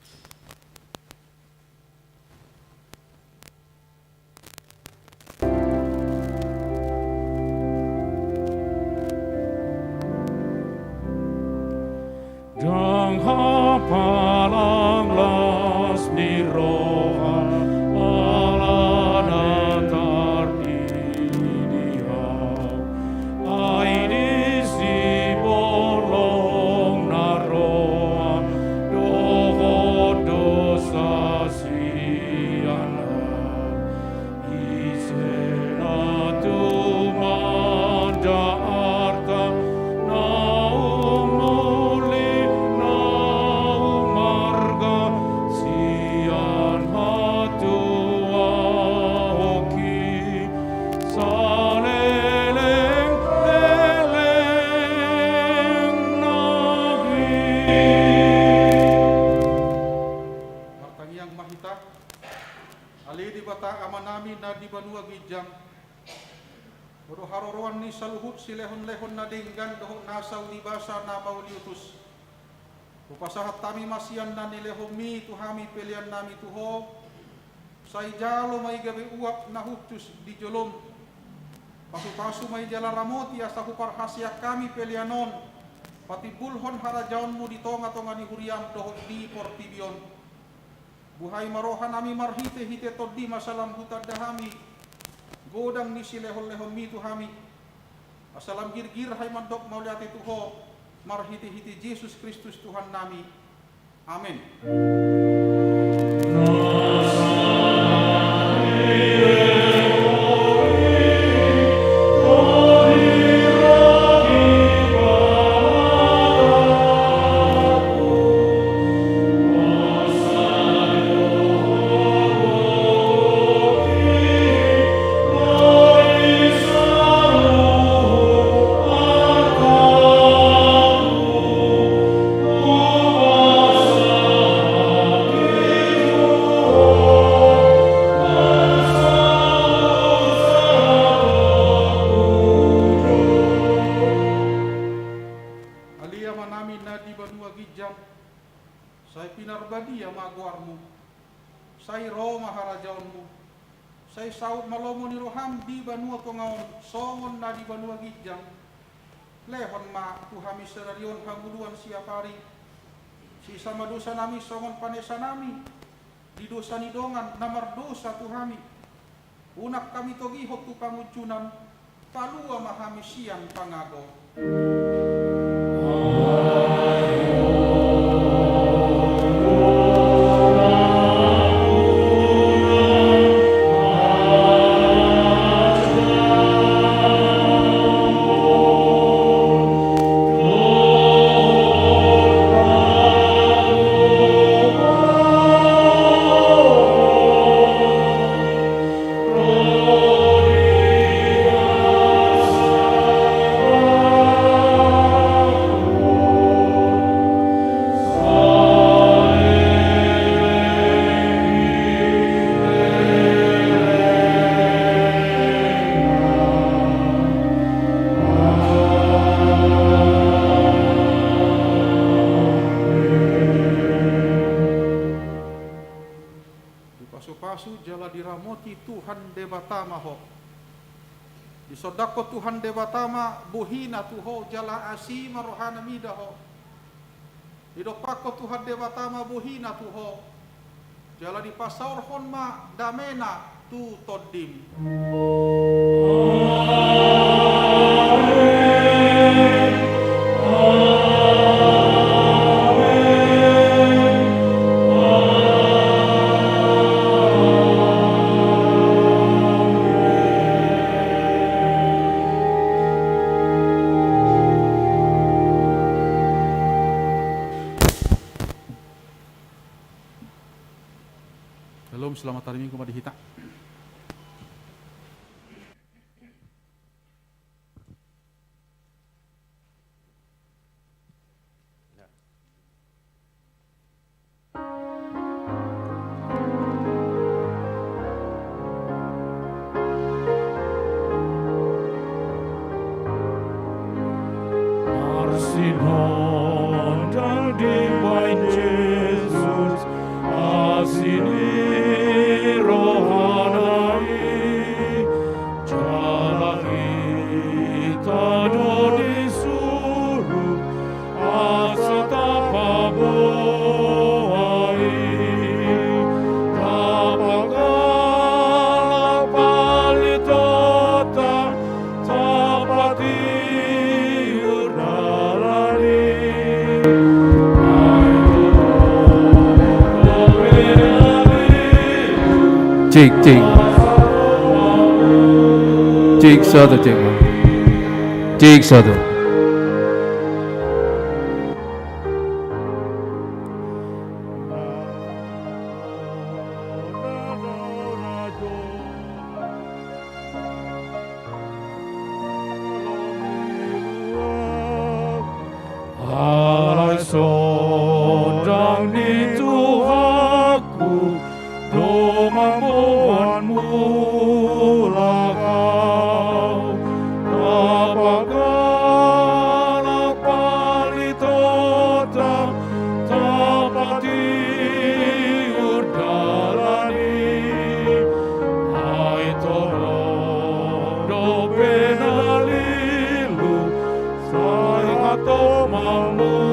Dang hapalang las ni roha alana tardidiha ai disi bolong na roha doho dosa siana isena tu manda arta amanami na di banua gijang bodo haroroan ni saluhut silehon-lehon na denggan doho nasaw di basa na mauliutus upasahat tami masian na nilehomi tuhami pelian nami tuho say jalo may gabi uap na hutus di jolom pasu-pasu may jala ramoti asa huparhasya kami pelianon pati bulhon harajaon mo di tonga-tonga ni huriam doho di portibion buhay marohan nami marhite hite toddi masalam hutad dahami godang ni silehon-lehon mi tuhami asalam gir-gir hay mandok mauliati tuho marhite hite Yesus Kristus Tuhan nami. Amin. Say pinarbadi maguarmu, say Roma harajaonmu, say saud malomo ni roham di banua kongaon, songon na di banua gijang, lehon ma tuhami serarion hanguluan siapari, si sama dosa nami songon panesa nami, di dosa ni dongan namar dosa tuhami, unak kami togi tu pangucunan, palua mahami siang pangago. Pasu jala diramoti Tuhan debatama ho. Disodako Tuhan debatama buhina tuho jala asima rohana mida ho. Didopako Tuhan debatama buhina tuho. Jala dipasaur honma damena tu todim. selamat hari Minggu madihita. Sinondang divine Jesus, asini rohanai, jalari tado disuruh, asata paboai, tapagala palitota, tapati Cik, cik. Cik satu, cik. Cik satu. Alai sondang di Tuhanku, domang buan mula kau. Tapagala palitota, tapati urdalani. Ai tolong do penalilu, sai hatomangmu.